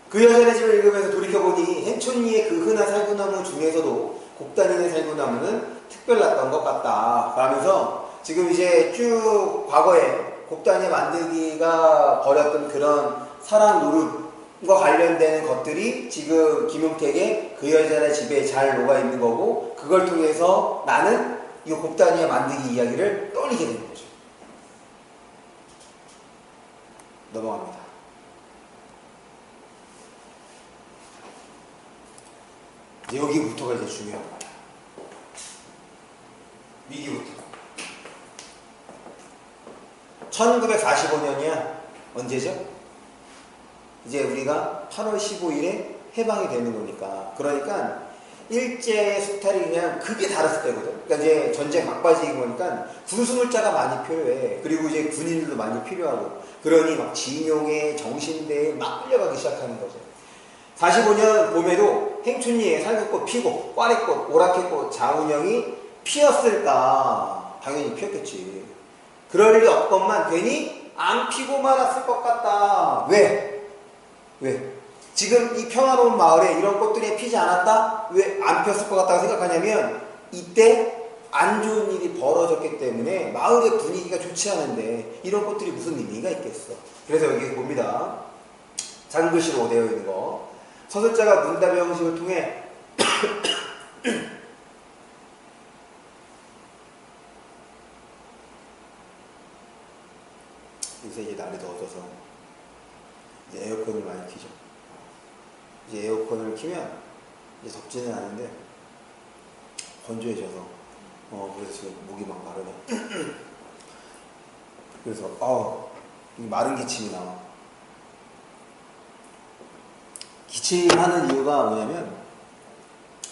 그 여자의 집을 읽으면서 돌이켜보니 hen촌리의 그 흔한 살구나무 중에서도 곱단이네 살구나무는 특별했던 것 같다. 그러면서 지금 이제 쭉 과거에 곱단이 만들기가 벌였던 그런 사랑 노릇과 관련되는 것들이 지금 김용택의 그 여자의 집에 잘 녹아있는 거고, 그걸 통해서 나는 이 곱단이의 만들기 이야기를 떠올리게 되는 거죠. 넘어갑니다. 이제 여기부터가 이제 중요한 거야. 위기부터. 1945년이야. 언제죠? 이제 우리가 8월 15일에 해방이 되는 거니까. 그러니까 일제 수탈이 그냥 그게 달았을 때거든. 그러니까 이제 전쟁 막바지인 거니까 군수물자가 많이 필요해. 그리고 이제 군인들도 많이 필요하고. 그러니 막 징용에 정신대에 막 끌려가기 시작하는 거죠. 45년 봄에도 행춘리에 살구꽃 피고 꽈리꽃, 오라캐꽃, 자운형이 피었을까? 당연히 피었겠지. 그럴 리 없건만 괜히 안 피고 말았을 것 같다. 왜? 지금 이 평화로운 마을에 이런 꽃들이 피지 않았다? 왜 안 피었을 것 같다고 생각하냐면 이때 안 좋은 일이 벌어졌기 때문에 마을의 분위기가 좋지 않은데 이런 꽃들이 무슨 의미가 있겠어. 그래서 여기 봅니다. 작은 글씨로 되어 있는 거. 서술자가 문답의 형식을 통해 요새 이제 날이 더워져서 이제 에어컨을 많이 켜죠. 이제 에어컨을 켜면 이제 덥지는 않은데 건조해져서 그래서 지금 목이 막 마르네. 그래서 마른 기침이 나와. 기침하는 이유가 뭐냐면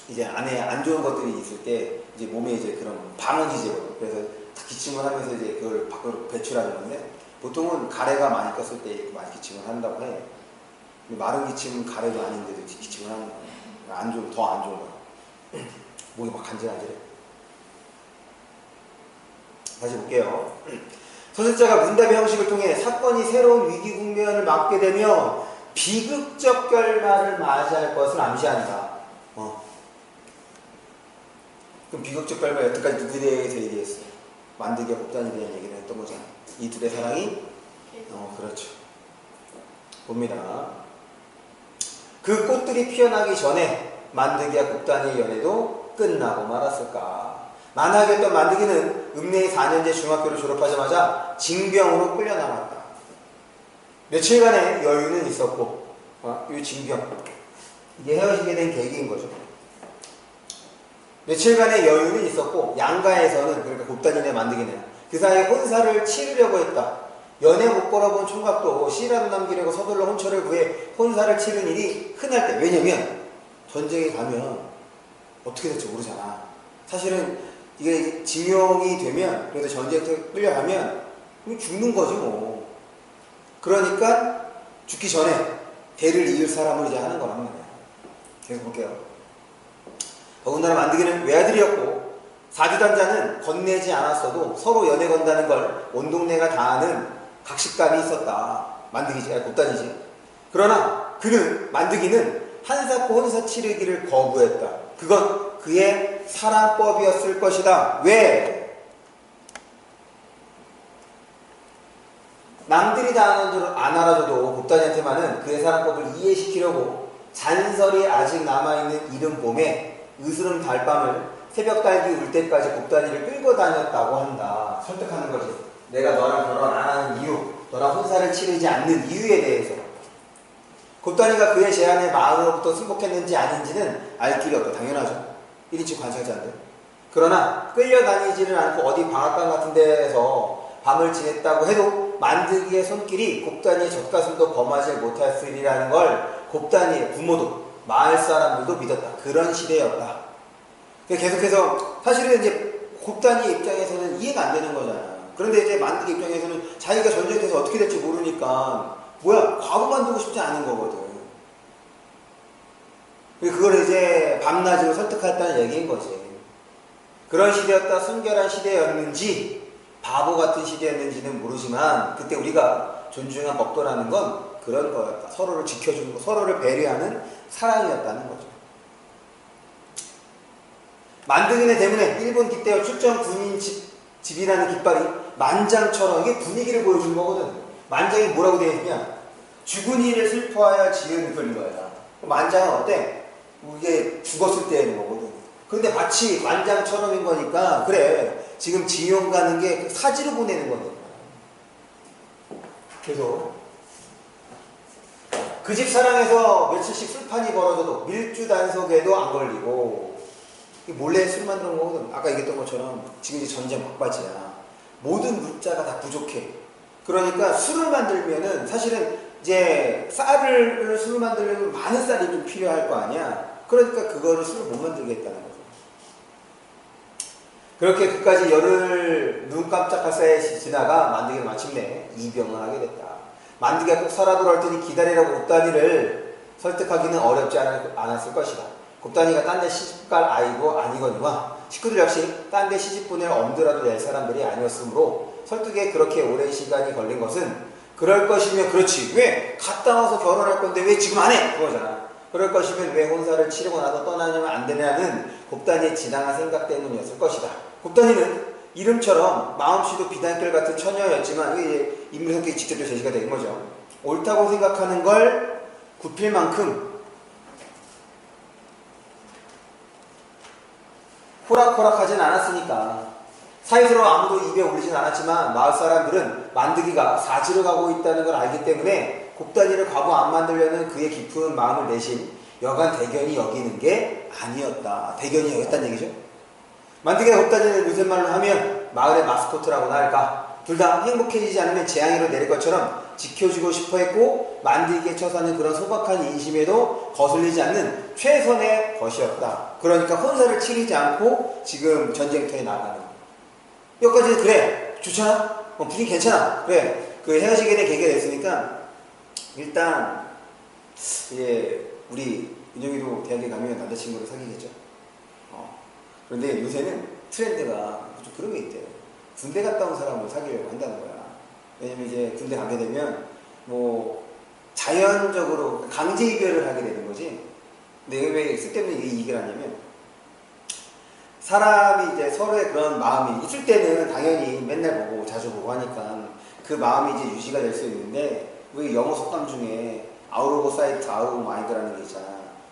이제 안에 안 좋은 것들이 있을 때 이제 몸에 이제 그런 방어기제거든. 그래서 기침을 하면서 이제 그걸 밖으로 배출하는 건데 보통은 가래가 많이 꼈을 때 이렇게 많이 기침을 한다고 해. 마른 기침은 가래도 아닌데도 기침을 하는 거야. 더 안 좋은 거야. 목이 막 간질간질해. 다시 볼게요. 서술자가 문답의 형식을 통해 사건이 새로운 위기 국면을 맞게 되며 비극적 결말을 맞이할 것을 암시한다. 그럼 비극적 결말 여태까지 누구에 대해서 얘기했어? 만드기와 곱단이에 대한 얘기를 했던 거잖아. 이 둘의 사랑이 그렇죠. 봅니다. 그 꽃들이 피어나기 전에 만드기와 곱단이의 연애도 끝나고 말았을까? 만하겠던 만드기는 읍내의 4년제 중학교를 졸업하자마자 징병으로 끌려나갔다. 며칠간의 여유는 있었고 이 징병 이게 헤어지게 된 계기인 거죠. 며칠간의 여유는 있었고 양가에서는 그러니까 곱단이네 만드기네 그 사이에 혼사를 치르려고 했다. 연애 못 걸어본 총각도 씨라도 남기려고 서둘러 혼처를 구해 혼사를 치른 일이 흔할 때 왜냐면 전쟁에 가면 어떻게 될지 모르잖아. 사실은 이게 징용이 되면 그래도 전쟁터에 끌려가면 죽는 거지 뭐. 그러니까 죽기 전에 대를 이을 사람을 이제 하는 거란 말이야. 계속 볼게요. 더군다나 만드기는 외아들이었고 사주단자는 건네지 않았어도 서로 연애 건다는 걸 온 동네가 다 아는 각식감이 있었다. 만드기지, 아니 곱단이지. 그러나 만드기는 한사코 혼사 치르기를 거부했다. 그건 그의 사랑법이었을 것이다. 왜? 남들이 다 안 알아줘도 곱단이한테만은 그의 사랑법을 이해시키려고 잔설이 아직 남아있는 이른 봄에 으스름 달밤을 새벽 달기 울 때까지 곱단이를 끌고 다녔다고 한다. 설득하는 거지. 내가 너랑 결혼 안 하는 이유, 너랑 혼사를 치르지 않는 이유에 대해서. 곱단이가 그의 제안에 마음으로부터 승복했는지 아닌지는 알 길이 없다. 당연하죠. 1인칭 관찰자인데. 그러나 끌려다니지는 않고 어디 방앗간 같은 데에서 밤을 지냈다고 해도 만드기의 손길이 곱단이의 젖가슴도 범하지 못했으리라는 걸 곱단이의 부모도 마을 사람들도 믿었다. 그런 시대였다. 계속해서 사실은 이제 곱단이 입장에서는 이해가 안 되는 거잖아. 그런데 이제 만드기 입장에서는 자기가 전쟁에서 어떻게 될지 모르니까 과부 만들고 싶지 않은 거거든. 그걸 이제 밤낮으로 설득했다는 얘기인 거지. 그런 시대였다, 순결한 시대였는지 바보 같은 시대였는지는 모르지만 그때 우리가 존중한 법도라는 건 그런 거였다. 서로를 지켜주는 거, 서로를 배려하는 사랑이었다는 거죠. 만드기네 때문에 일본 기대와 출전 군인 집이라는 깃발이 만장처럼 이게 분위기를 보여주는 거거든. 만장이 뭐라고 되어 있냐? 죽은 이를 슬퍼하여 지은 글인 거야. 만장은 어때? 이게 죽었을 때 하는 거거든. 그런데 마치 만장처럼인 거니까 그래 지금 징용 가는 게 사지로 보내는 거니까. 계속 그 집 사랑에서 며칠씩 술판이 벌어져도 밀주 단속에도 안 걸리고 몰래 술 만드는 거거든. 아까 얘기했던 것처럼 지금 이제 전쟁 막바지야. 모든 물자가 다 부족해. 그러니까 술을 만들면은 사실은 이제 술을 만들려면 많은 쌀이 좀 필요할 거 아니야. 그러니까 그거를 술을 못 만들겠다는 거죠. 그렇게 그까지 열흘 눈 깜짝할 사이에 지나가 만드기는 마침내 이병을 하게 됐다. 만드기가 꼭 살아 돌아올 테니 기다리라고 곱단이를 설득하기는 어렵지 않았을 것이다. 곱단이가 딴 데 시집갈 아이고 아니거니와 식구들 역시 딴 데 시집 보낼 엄두라도 낼 사람들이 아니었으므로 설득에 그렇게 오랜 시간이 걸린 것은 그럴 것이면 그렇지. 왜? 갔다 와서 결혼할 건데 왜 지금 안 해? 그거잖아. 그럴 것이면 왜 혼사를 치르고 나서 떠나냐면 안 되냐는 곱단이의 지당한 생각 때문이었을 것이다. 곱단이는 이름처럼 마음씨도 비단결 같은 처녀였지만 이게 인물 성격이 직접 제시가 된 거죠. 옳다고 생각하는 걸 굽힐 만큼 호락호락하진 않았으니까 사이스로 아무도 입에 올리진 않았지만 마을 사람들은 만드기가 사지로 가고 있다는 걸 알기 때문에 곱단이를 과부 안 만들려는 그의 깊은 마음을 대신 여간 대견이 여기는 게 아니었다. 대견이 여겼다는 얘기죠. 만드기가 곱단이를 요새 말로 하면 마을의 마스코트라고나 할까. 둘 다 행복해지지 않으면 재앙으로 내릴 것처럼 지켜주고 싶어 했고 만드기의 처사는 그런 소박한 인심에도 거슬리지 않는 최선의 것이었다. 그러니까 혼사를 치르지 않고 지금 전쟁터에 나가는 거야. 여기까지는 그래 좋잖아. 분위기 괜찮아. 그래 그 헤어지게 된 계기가 됐으니까 일단 이제 우리 윤영이도 대학에 가면 남자친구를 사귀겠죠. 그런데 요새는 트렌드가 좀 그런 게 있대요. 군대 갔다 온 사람을 사귀려고 한다는 거야. 왜냐면 이제 군대 가게 되면 뭐 자연적으로 강제 이별을 하게 되는 거지. 근데 왜 쓸데없는 이 얘기를 하냐면 사람이 이제 서로의 그런 마음이 있을 때는 당연히 맨날 보고 자주 보고 하니까 그 마음이 이제 유지가 될 수 있는데 우리 영어 속담 중에 아웃 오브 사이트 아웃 오브 마인드라는 게 있잖아.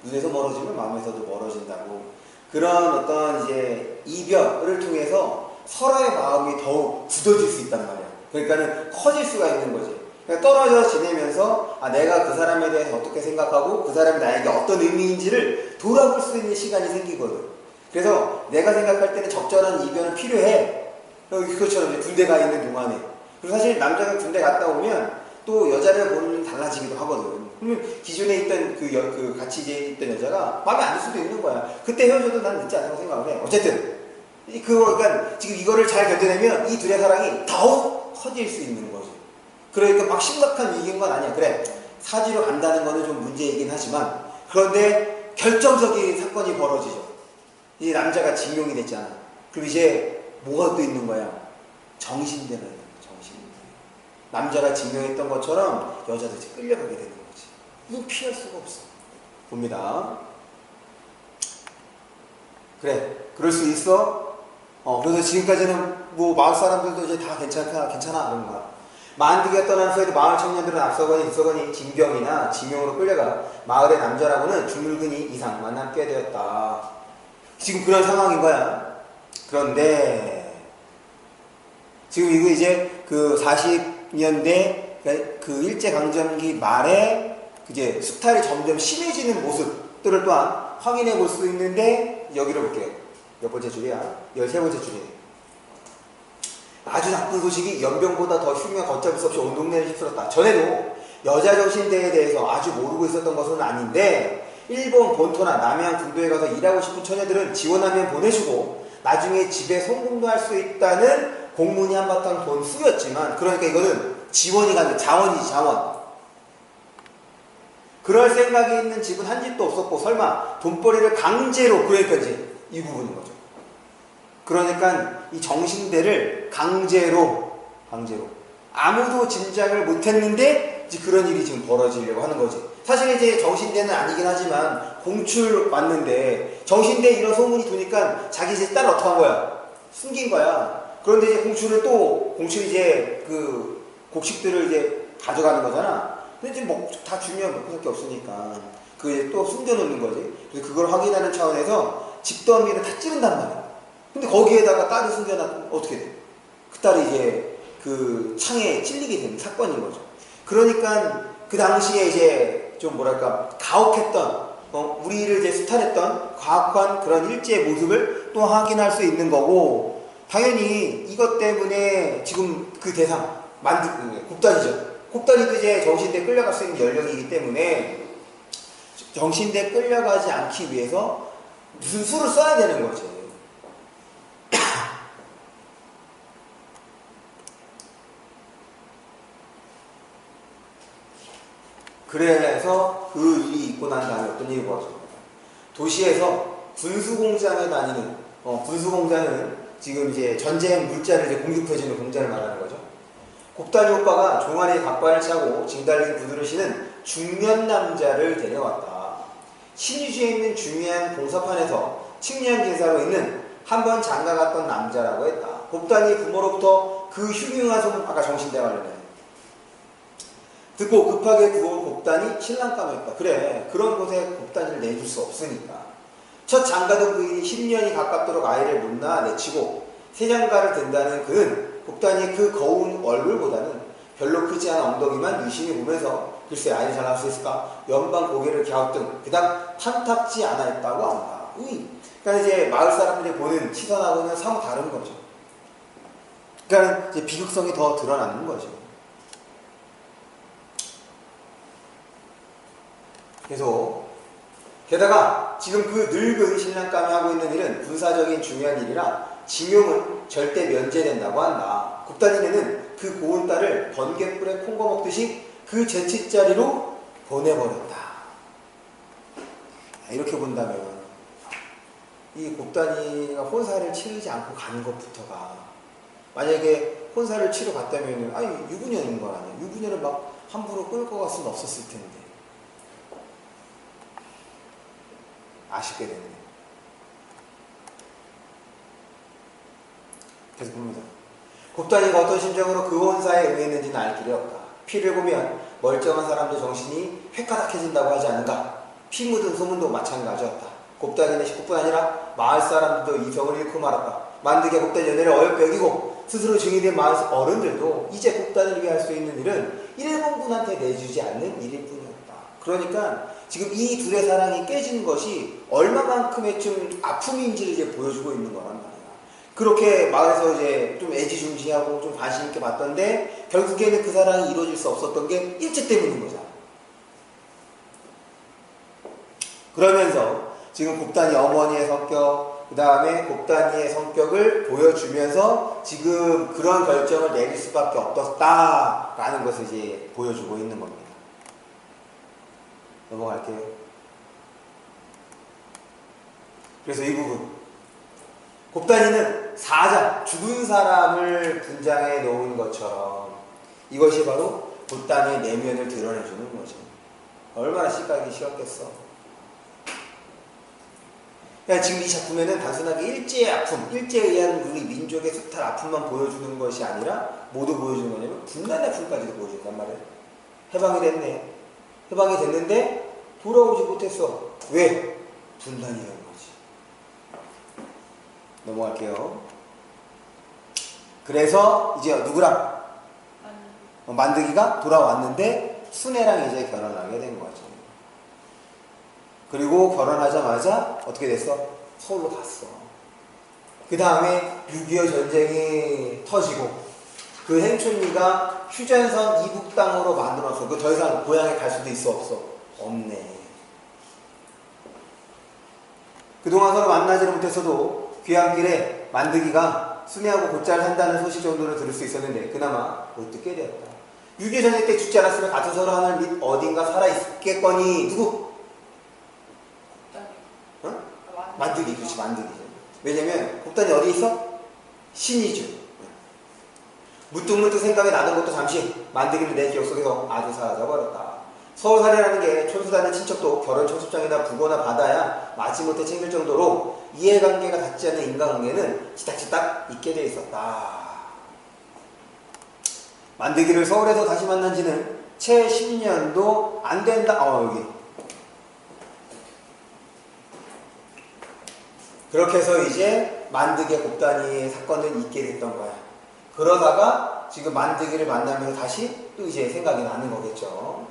눈에서 멀어지면 마음에서도 멀어진다고. 그런 어떤 이제 이별을 통해서 서로의 마음이 더욱 굳어질 수 있단 말이야. 그러니까는 커질 수가 있는 거지. 그러니까 떨어져 지내면서 내가 그 사람에 대해서 어떻게 생각하고 그 사람이 나에게 어떤 의미인지를 돌아볼 수 있는 시간이 생기거든. 그래서 내가 생각할 때는 적절한 이별은 필요해. 그것처럼 군대 가 있는 동안에. 그리고 사실 남자가 군대 갔다 오면 또 여자를 보는 눈이 달라지기도 하거든. 그러면 기존에 있던 그 같이 이제 있던 여자가 마음에 안 들 수도 있는 거야. 그때 헤어져도 난 늦지 않다고 생각을 해. 어쨌든 그러니까 지금 이거를 잘 견뎌내면 이 둘의 사랑이 더욱 커질 수 있는 거지. 그러니까 막 심각한 위기인 건 아니야. 그래, 사지로 간다는 거는 좀 문제이긴 하지만, 그런데 결정적인 사건이 벌어지죠. 이 남자가 징용이 됐잖아. 그럼 이제 뭐가 또 있는 거야? 정신대는 거야. 정신대. 남자가 징용했던 것처럼 여자도 이제 끌려가게 되는 거지. 이건 피할 수가 없어. 봅니다. 그래, 그럴 수 있어. 그래서 지금까지는 뭐 마을 사람들도 이제 다 괜찮아 그런 거야. 만드기가 떠난 후에도 마을 청년들은 앞서거니 뒤서거니 징병이나 징용으로 끌려가 마을의 남자라고는 주물근이 이상 만남게 되었다. 지금 그런 상황인 거야. 그런데 지금 이거 이제 그 40년대 그 일제강점기 말에 이제 수탈이 점점 심해지는 모습들을 또한 확인해 볼 수 있는데, 여기를 볼게요. 몇 번째 줄이야? 13번째 줄이네. 아주 나쁜 소식이 연병보다 더 흉흉한 걷잡을 수 없이 온 동네를 휩쓸었다. 전에도 여자 정신대에 대해서 아주 모르고 있었던 것은 아닌데, 일본 본토나 남해안 군도에 가서 일하고 싶은 처녀들은 지원하면 보내주고 나중에 집에 송금도 할 수 있다는 공문이 한바탕 돈 수였지만, 그러니까 이거는 지원이 가는 자원이지, 자원. 그럴 생각이 있는 집은 한 집도 없었고, 설마 돈벌이를 강제로, 그러니까 이제 이 부분인 거죠. 그러니까 이 정신대를 강제로 아무도 짐작을 못했는데 이제 그런 일이 지금 벌어지려고 하는 거지. 사실 이제 정신대는 아니긴 하지만 공출 왔는데, 정신대 이런 소문이 도니까 자기 이제 딸을 어떻게 한 거야? 숨긴 거야. 그런데 이제 공출이 이제 그 곡식들을 이제 가져가는 거잖아. 근데 지금 뭐 다 주면 먹을 수밖에 없으니까 그게 또 숨겨놓는 거지. 그래서 그걸 확인하는 차원에서 집더미를 다 찌른단 말이야. 근데 거기에다가 딸을 숨겨놨으면 어떻게 돼? 그 딸이 이제 그 창에 찔리게 되는 사건인 거죠. 그러니까 그 당시에 이제 좀 뭐랄까 가혹했던, 우리를 이제 수탈했던 가혹한 그런 일제의 모습을 또 확인할 수 있는 거고, 당연히 이것 때문에 지금 그 대상 곡단이죠. 곡단이도 이제 정신대 끌려갈 수 있는 연령이기 때문에 정신대 끌려가지 않기 위해서 무슨 수를 써야 되는 거지. 그래서 그 일이 있고 난 다음에 어떤 일이 벌어집니다. 도시에서 군수공장에 다니는, 군수공장은 지금 이제 전쟁 물자를 이제 공급해주는 공장을 말하는 거죠. 곡단이 오빠가 종아리에 갑발을 차고 징달린 구두를 신은 중년 남자를 데려왔다. 신의주에 있는 중요한 공사판에서 측량 기사로 있는 한 번 장가갔던 남자라고 했다. 곡단이 부모로부터 그 흉흉한 소문, 아까 정신대 관련해 듣고 급하게 구워온 곡단이 신랑감이었다. 그래, 그런 곳에 곡단이를 내줄 수 없으니까. 첫 장가던 부인이 10년이 가깝도록 아이를 못 낳아 내치고 새 장가를 든다는 그는 곡단이 그 거운 얼굴보다는 별로 크지 않은 엉덩이만 유심히 보면서 글쎄 아이를 잘 낳을 수 있을까? 연방 고개를 갸우뚱 그닥 탐탁지 않아 했다고 한다. 그러니까 이제 마을 사람들이 보는 시선하고는 사뭇 다른 거죠. 그러니까 이제 비극성이 더 드러나는 거죠. 계속. 게다가 지금 그 늙은 신랑감이 하고 있는 일은 군사적인 중요한 일이라 징용은 절대 면제된다고 한다. 곡단이네는 그 고운 딸을 번갯불에 콩거 먹듯이 그 제치자리로 보내버렸다. 이렇게 본다면 이 곡단이가 혼사를 치르지 않고 가는 것부터가, 만약에 혼사를 치러 갔다면 유부녀인 거 아니야. 유부녀를 막 함부로 끌고 갈 수는 없었을 텐데. 아쉽게 되네. 계속 봅니다. 곡단이가 어떤 심정으로 그 혼사에 응했는지는 알 길이 없다. 피를 보면 멀쩡한 사람도 정신이 획가닥해진다고 하지 않은가. 피 묻은 소문도 마찬가지였다. 곡단이네 식구뿐 아니라 마을 사람들도 이성을 잃고 말았다. 만드기가 곡단 연애를 어렵게 여기고 스스로 증인된 마을 어른들도 이제 곡단을 위해 할 수 있는 일은 일본군한테 내주지 않는 일일 뿐이었다. 그러니까 지금 이 둘의 사랑이 깨지는 것이 얼마만큼의 좀 아픔인지를 이제 보여주고 있는 거란 말이야. 그렇게 마을에서 이제 좀 애지중지하고 좀 관심 있게 봤던데 결국에는 그 사랑이 이루어질 수 없었던 게 일제 때문인 거잖아. 그러면서 지금 곱단이 어머니의 성격, 그 다음에 곱단이의 성격을 보여주면서 지금 그런 결정을 내릴 수밖에 없었다라는 것을 이제 보여주고 있는 겁니다. 넘어갈게요. 그래서 이 부분. 곱단이는 사자, 죽은 사람을 분장해 놓은 것처럼 이것이 바로 곱단이의 내면을 드러내주는 거죠. 얼마나 시각이 쉬웠겠어. 그러니까 지금 이 작품에는 단순하게 일제의 아픔, 일제에 의한 우리 민족의 숱한 아픔만 보여주는 것이 아니라 뭐도 보여주는 거냐면 분단의 아픔까지도 보여준단 말이에요. 해방이 됐네. 해방이 됐는데 돌아오지 못했어. 왜? 분단이 된 거지. 넘어갈게요. 그래서 이제 누구랑? 만드기가 돌아왔는데 순애랑 이제 결혼하게 된 거죠. 그리고 결혼하자마자 어떻게 됐어? 서울로 갔어. 그 다음에 6.25 전쟁이 터지고 그 행촌리가 휴전선 이북 땅으로 만들어서 그 더 이상 고향에 갈 수도 있어 없어? 없네. 그동안 서로 만나지를 못했어도 귀향길에 만드기가 순애하고 곧잘 산다는 소식 정도는 들을 수 있었는데 그나마 못 듣게 되었다. 6.25 전쟁 때 죽지 않았으면 같은 서로 하늘 밑 어딘가 살아있겠거니 누구? 어? 만드기, 그렇지, 만드기죠. 왜냐면 곱단이 어디 있어? 신이죠. 문득문득 생각이 나던 것도 잠시 만드기는 내 기억 속에서 아주 사라져버렸다. 서울살이라는 게 촌수다는 친척도 결혼 청첩장이나 부고나 받아야 마지못해 챙길 정도로 이해관계가 닿지 않는 인간관계는 지닥지닥 있게 돼 있었다. 만드기를 서울에서 다시 만난 지는 채 10년도 안 된다. 여기. 그렇게 해서 이제 만드기의 곱단이의 사건은 있게 됐던 거야. 그러다가 지금 만드기를 만나면서 다시 또 이제 생각이 나는 거겠죠.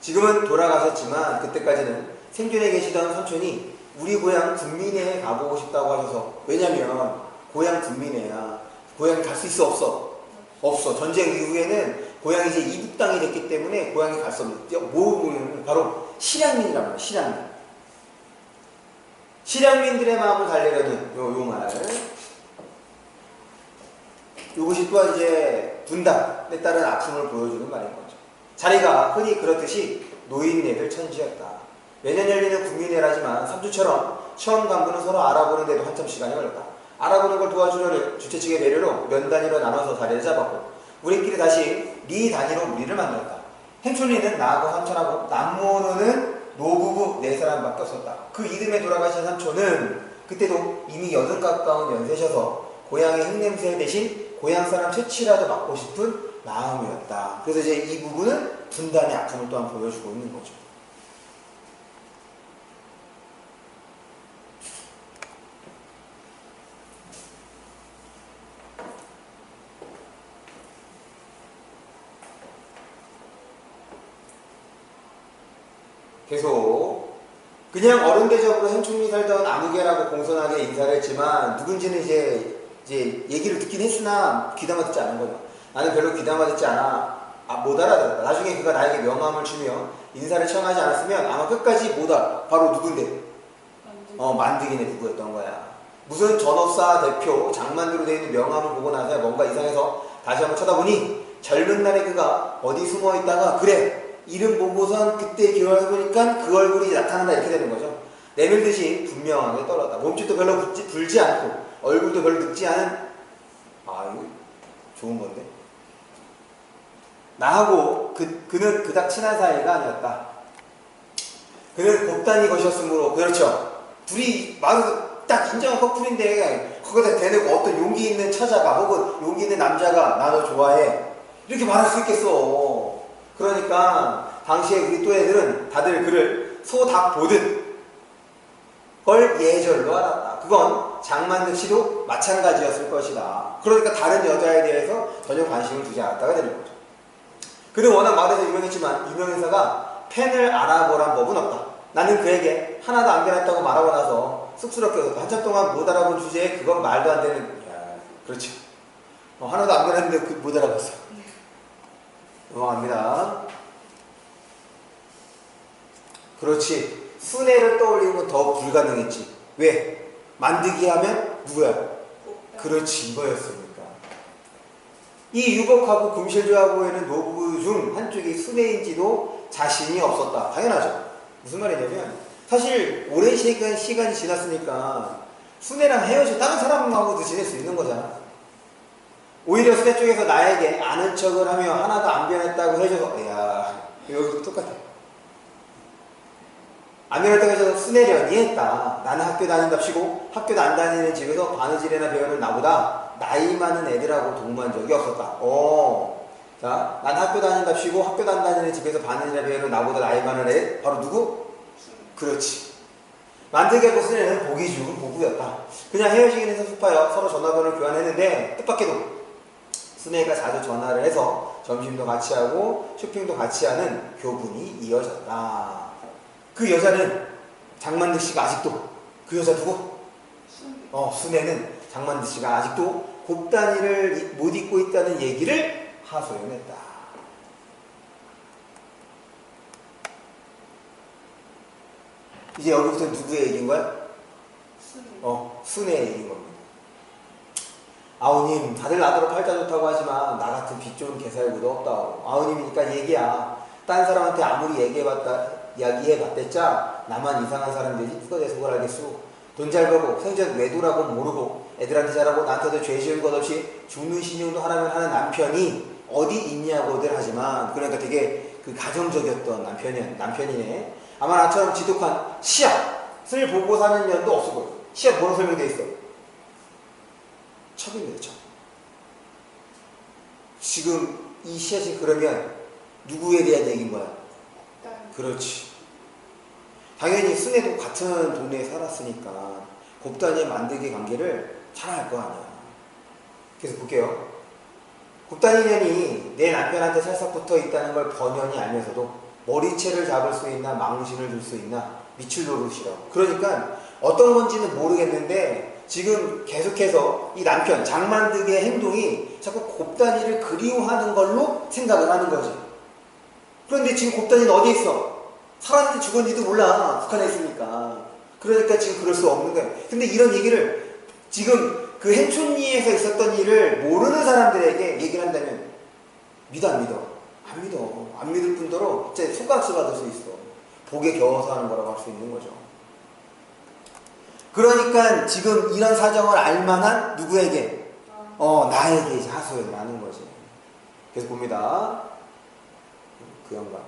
지금은 돌아가셨지만 그때까지는 생존에 계시던 삼촌이 우리 고향 군민회에 가보고 싶다고 하셔서 왜냐면 고향 군민회야. 고향에 갈 수 있어 없어? 없어. 전쟁 이후에는 고향이 이제 이북 땅이 됐기 때문에 고향에 갈 수 없는 뭐 바로 실향민이란 말이야. 실향민. 실향민들의 마음을 달래려는 요 말. 이것이 또한 이제 분단에 따른 아픔을 보여주는 말인 거죠. 자리가 흔히 그렇듯이 노인네들 천지였다. 매년 열리는 국민회라지만 삼주처럼 처음 간부는 서로 알아보는 데도 한참 시간이 걸렸다. 알아보는 걸 도와주려는 주최 측의 배려로 면 단위로 나눠서 자리를 잡았고 우리끼리 다시 리 단위로 우리를 만들었다. 행촌리는 나하고 삼촌하고 남모노는 노부부 4사람밖에 없었다. 그 이듬해 돌아가신 삼촌은 그때도 이미 80 가까운 연세셔서 고향의 흙냄새 대신 고향 사람 채취라도 맡고 싶은 마음이었다. 그래서 이제 이 부분은 분단의 아픔을 또한 보여주고 있는 거죠. 계속 그냥 어른대적으로 행충리 살던 아무개라고 공손하게 인사를 했지만 누군지는 이제 얘기를 듣긴 했으나 귀담아 듣지 않은 거죠. 나는 별로 귀담아 듣지 않아. 못 알아들었다. 나중에 그가 나에게 명함을 주며 인사를 청하지 않았으면 아마 끝까지 못 알아. 바로 누군데? 만드기네 누구였던 거야. 무슨 전업사 대표 장만두로 되어 있는 명함을 보고 나서야 뭔가 이상해서 다시 한번 쳐다보니 젊은 날에 그가 어디 숨어 있다가 그래 이름 보고선 그때 기억해보니까 그 얼굴이 나타난다 이렇게 되는 거죠. 내밀듯이 분명하게 떨었다. 몸짓도 별로 불지 않고 얼굴도 별로 늙지 않은 이거 좋은 건데 나하고 그는 그닥 친한 사이가 아니었다. 그는 곱단이 것이었으므로 그렇죠. 둘이 마루 딱 인정한 커플인데 거기다 대놓고 어떤 용기 있는 처자가 혹은 용기 있는 남자가 나 너 좋아해 이렇게 말할 수 있겠어. 그러니까 당시에 우리 또래들은 다들 그를 소 닭 보듯 걸 예절로 알았다. 그건 장만득 씨도 마찬가지였을 것이다. 그러니까 다른 여자에 대해서 전혀 관심을 두지 않았다가 되는 거죠. 그는 워낙 말해서 유명했지만 유명인사가 펜을 알아보란 법은 없다. 나는 그에게 하나도 안 변했다고 말하고 나서 쑥스럽게 웃었다. 한참 동안 못 알아본 주제에 그건 말도 안 되는. 야, 그렇죠. 하나도 안 변했는데 못 알아봤어. 넘어갑니다. 그렇지. 순애를 떠올리는 건 더 불가능했지. 왜? 만들기 하면 누구야? 그렇지. 이거였으니까. 이 유복하고 금실주하고에는 노부 중 한쪽이 순애인지도 자신이 없었다. 당연하죠. 무슨 말이냐면 사실 오랜 시간이 지났으니까 순애랑 헤어져 다른 사람하고도 지낼 수 있는 거잖아. 오히려 순애 쪽에서 나에게 아는 척을 하며 하나도 안 변했다고 해줘서 야 여기도 똑같아. 안 변했다고 해줘서 순애련이 했다. 나는 학교 다닌답시고 학교도 안 다니는 집에서 바느질이나 배우는 나보다 나이 많은 애들하고 동무한 적이 없었다. 자, 난 학교 다닌답시고 학교도 안 다니는 집에서 바느질이나 배우는 나보다 나이 많은 애 바로 누구? 그렇지. 만들기하고 순애는 보기 좋은 부부였다. 그냥 헤어지긴 해서 슬퍼요. 서로 전화번호를 교환했는데 뜻밖에도 순애가 자주 전화를 해서 점심도 같이 하고 쇼핑도 같이 하는 교분이 이어졌다. 그 여자는 장만득 씨가 아직도 그 여자 누구? 순애는 장만득 씨가 아직도 곱다니를 못 입고 있다는 얘기를 하소연했다. 이제 여기부터 누구의 얘기인 거야? 순애의 얘기인 겁니다. 아우님, 다들 나더러 팔자 좋다고 하지만 나 같은 빚 좋은 개살구도 없다고. 아우님이니까 얘기야. 딴 사람한테 아무리 이야기해봤댔자 나만 이상한 사람들이 누가 내 속을 알겠소. 돈 잘 벌고 생전 외도라고 모르고 애들한테 잘하고 나한테도 죄 지은 것 없이 죽는 신용도 하라면 하는 남편이 어디 있냐고들 하지만 그러니까 되게 그 가정적이었던 남편이네. 아마 나처럼 지독한 시합을 보고 사는 년도 없을 거예요. 시합 뭐로 설명되어 있어? 첩입니다. 첩. 지금 이 시합이 그러면 누구에 대한 얘기인 거야? 그렇지. 당연히 순애도 같은 동네에 살았으니까 곱다니의 만들기 관계를 잘 알 거 아니야. 그래서 볼게요. 곱다니 년이 내 남편한테 살짝 붙어 있다는 걸 번연히 알면서도 머리채를 잡을 수 있나 망신을 줄 수 있나 미칠 노릇이라고. 그러니까 어떤 건지는 모르겠는데 지금 계속해서 이 남편 장만득의 행동이 자꾸 곱다니를 그리워하는 걸로 생각을 하는 거지. 그런데 지금 곱다니는 어디에 있어? 살았는지 죽었는지도 몰라. 북한에 있으니까. 그러니까 지금 그럴 수 없는 거야. 근데 이런 얘기를 지금 그 행촌리에서 있었던 일을 모르는 사람들에게 얘기를 한다면 믿어 안 믿어? 안 믿어. 안 믿을 뿐더러 진짜 속각수 받을 수 있어. 복에 겨워서 하는 거라고 할 수 있는 거죠. 그러니까 지금 이런 사정을 알만한 누구에게? 나에게 이제 하소연을 하는 거지. 그래서 봅니다. 그 영감.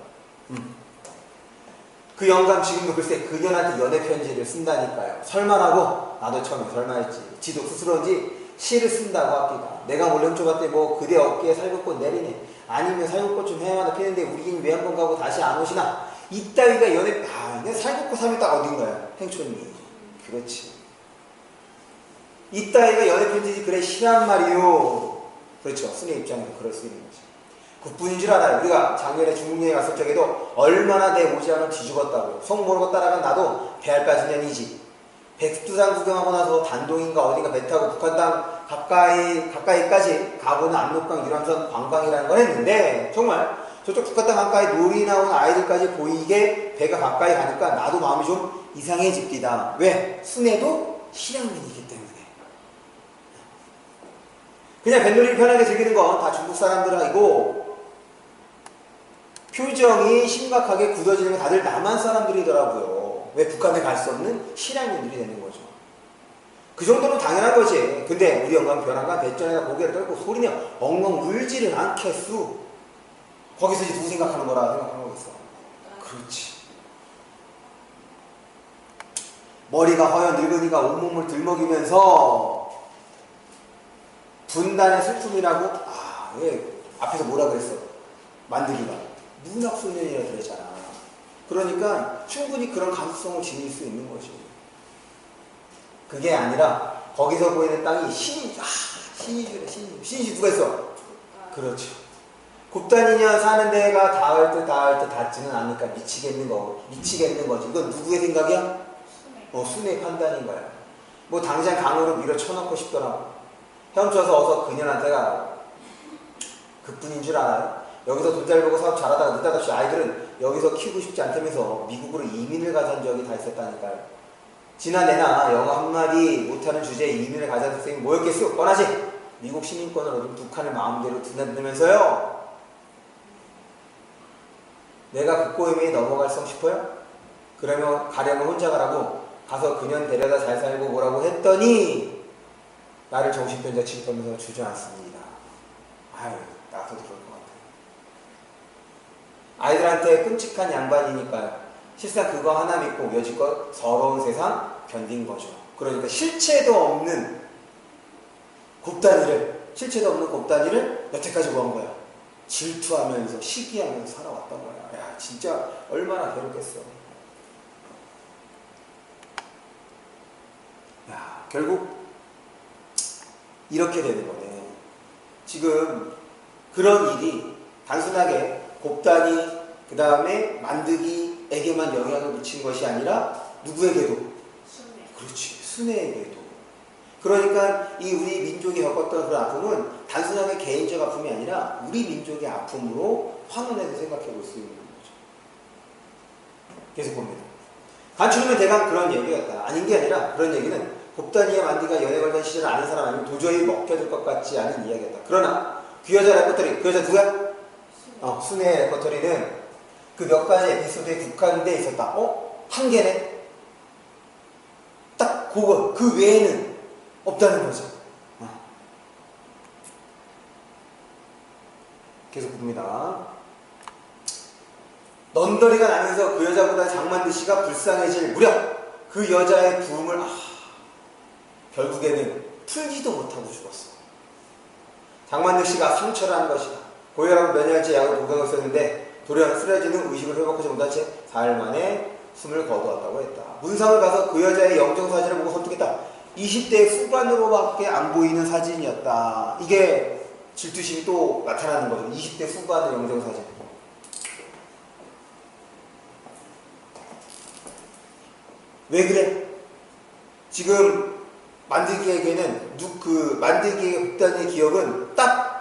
그 영감 지금도 글쎄 그녀한테 연애 편지를 쓴다니까요. 설마라고? 나도 처음에 설마했지. 지도 스스로인지 시를 쓴다고 합니다. 내가 몰래 훔쳐봤더니 뭐 그대 어깨에 살구꽃 내리네. 아니면 살구꽃 좀 해마다 피는데 우리긴 왜 한 번 가고 다시 안 오시나? 이따위가 연애 내 살구꽃 하면 딱 어딘가요? 행촌이. 그렇지. 이따위가 연애 편지지 그래 시란 말이요. 그렇죠. 순의 입장에서 그럴 수 있는 거지. 그뿐인 줄 알아요. 우리가 작년에 중국여행 갔을 적에도 얼마나 내 모시하면 뒤죽었다고. 속 모르고 따라간 나도 배알 빠진 년이지. 백두산 구경하고 나서 단동인가 어딘가 배 타고 북한 땅 가까이까지 가보는 압록강 유람선 관광이라는 걸 했는데 정말 저쪽 북한 땅 가까이 놀이 나온 아이들까지 보이게 배가 가까이 가니까 나도 마음이 좀 이상해집니다. 왜? 순애도 실향민이기 때문에. 그냥 뱃놀이를 편하게 즐기는 건 다 중국 사람들이고 표정이 심각하게 굳어지는 건 다들 남한 사람들이더라고요. 왜 북한에 갈 수 없는 실향민들이 되는 거죠. 그 정도는 당연한 거지. 근데 우리 영감 변한가 배전에다 고개를 떨고 소리내 엉엉 울지를 않겠수. 거기서 이제 누구 생각하는 거라 생각하는 거겠어. 그렇지. 머리가 허연 늙은이가 온몸을 들먹이면서 분단의 슬픔이라고 왜 앞에서 뭐라 그랬어? 만들기가 문학소년이라 그랬잖아. 그러니까 충분히 그런 감수성을 지닐 수 있는 거지. 그게 아니라 거기서 보이는 땅이 신이 주래. 신이 누가 있어? 그렇죠. 곱다니냐 사는 데가 닿을 듯 닿지는 않으니까 미치겠는 거지. 이건 누구의 생각이야? 순회. 순의 판단인 거야. 뭐 당장 강으로 밀어 쳐넣고 싶더라고. 헤엄쳐서 어서 그년한테 가라. 그뿐인 줄 알아요? 여기서 돈 잘 벌고 사업 잘하다가 느닷없이 아이들은 여기서 키우고 싶지 않다면서 미국으로 이민을 가자는 적이 다 있었다니까요. 지난해나 영어 한마디 못하는 주제에 이민을 가자는 학생이 뭐였겠어? 뻔하지? 미국 시민권을 얻은 북한을 마음대로 드나드면서요. 내가 국고임에 넘어갈성 싶어요? 그러면 가려면 혼자 가라고 가서 그년 데려다 잘 살고 뭐라고 했더니 나를 정신병자 취급하면서 주저앉습니다. 아유, 나도 그럴 것 같아요. 아이들한테 끔찍한 양반이니까요. 실상 그거 하나 믿고 여지껏 서러운 세상 견딘 거죠. 그러니까 실체도 없는 곱다니를 여태까지 뭐 한 거야? 질투하면서 시기하면서 살아왔던 거야. 야, 진짜 얼마나 괴롭겠어. 야, 결국 이렇게 되는 거네. 지금 그런 일이 단순하게 곱다니 그 다음에 만드기에게만 영향을 미친 것이 아니라 누구에게도? 순회. 그렇지, 순애에게도. 그러니까 이 우리 민족이 겪었던 그런 아픔은 단순하게 개인적 아픔이 아니라 우리 민족의 아픔으로 환원해서 생각해 볼 수 있는 거죠. 계속 봅니다. 간추리면 대강 그런 얘기였다. 아닌 게 아니라 그런 얘기는 곱다니와 만디가 연애 걸던 시절을 아는 사람 아니면 도저히 먹혀들 것 같지 않은 이야기였다. 그러나 그 여자 레퍼토리, 그 여자 누구야? 순애의 레퍼토리는 그 몇 가지 에피소드에 국한돼 있었다. 한 개네? 딱 그거, 그 외에는 없다는 거죠. 계속 봅니다. 넌더리가 나면서 그 여자보다 장만드 씨가 불쌍해질 무렵 그 여자의 부음을 결국에는 풀지도 못하고 죽었어. 장만드 씨가 상처를 한 것이다. 고혈압을 몇 년째 약을 복용하고 있었는데 돌연 쓰러지는 의식을 회복하지 못한 채 4일 만에 숨을 거두었다고 했다. 문상을 가서 그 여자의 영정사진을 보고 선택했다. 20대 후반으로밖에 안 보이는 사진이었다. 이게 질투심이 또 나타나는 거죠. 20대 후반의 영정사진. 왜 그래? 지금 만들기에게는 만들기의 극단의 기억은 딱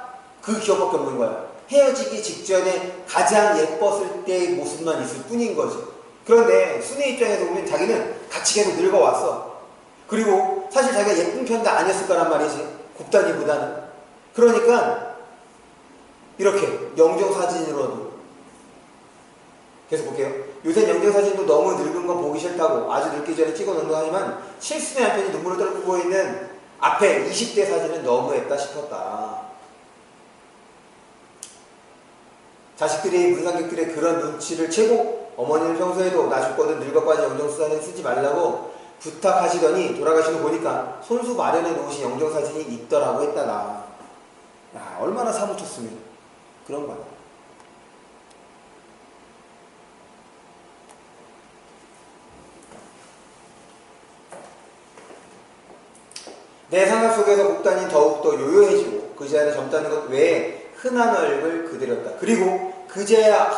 그 기억밖에 없는 거야. 헤어지기 직전에 가장 예뻤을 때의 모습만 있을 뿐인 거지. 그런데 순애 입장에서 보면 자기는 같이 계속 늙어왔어. 그리고 사실 자기가 예쁜 편도 아니었을 거란 말이지. 곱다니보다는. 그러니까 이렇게 영정사진으로도 계속 볼게요. 요새 영정사진도 너무 늙은 거 보기 싫다고 아주 늙기 전에 찍어놓는 하지만 실순의 남편이 눈물을 떨고 있는 앞에 20대 사진은 너무했다 싶었다. 자식들이 문상객들의 그런 눈치를 채고 어머니는 평소에도 나 죽거든 늙어빠진 영정사진 쓰지 말라고 부탁하시더니 돌아가신 후 보니까 손수 마련해 놓으신 영정사진이 있더라고 했다가 야, 얼마나 사무쳤으면 그런 거야. 내 생각 속에서 곱다니 더욱더 요요해지고 그제야 젊다는 것 외에 흔한 얼굴 그대로였다. 그리고 그제야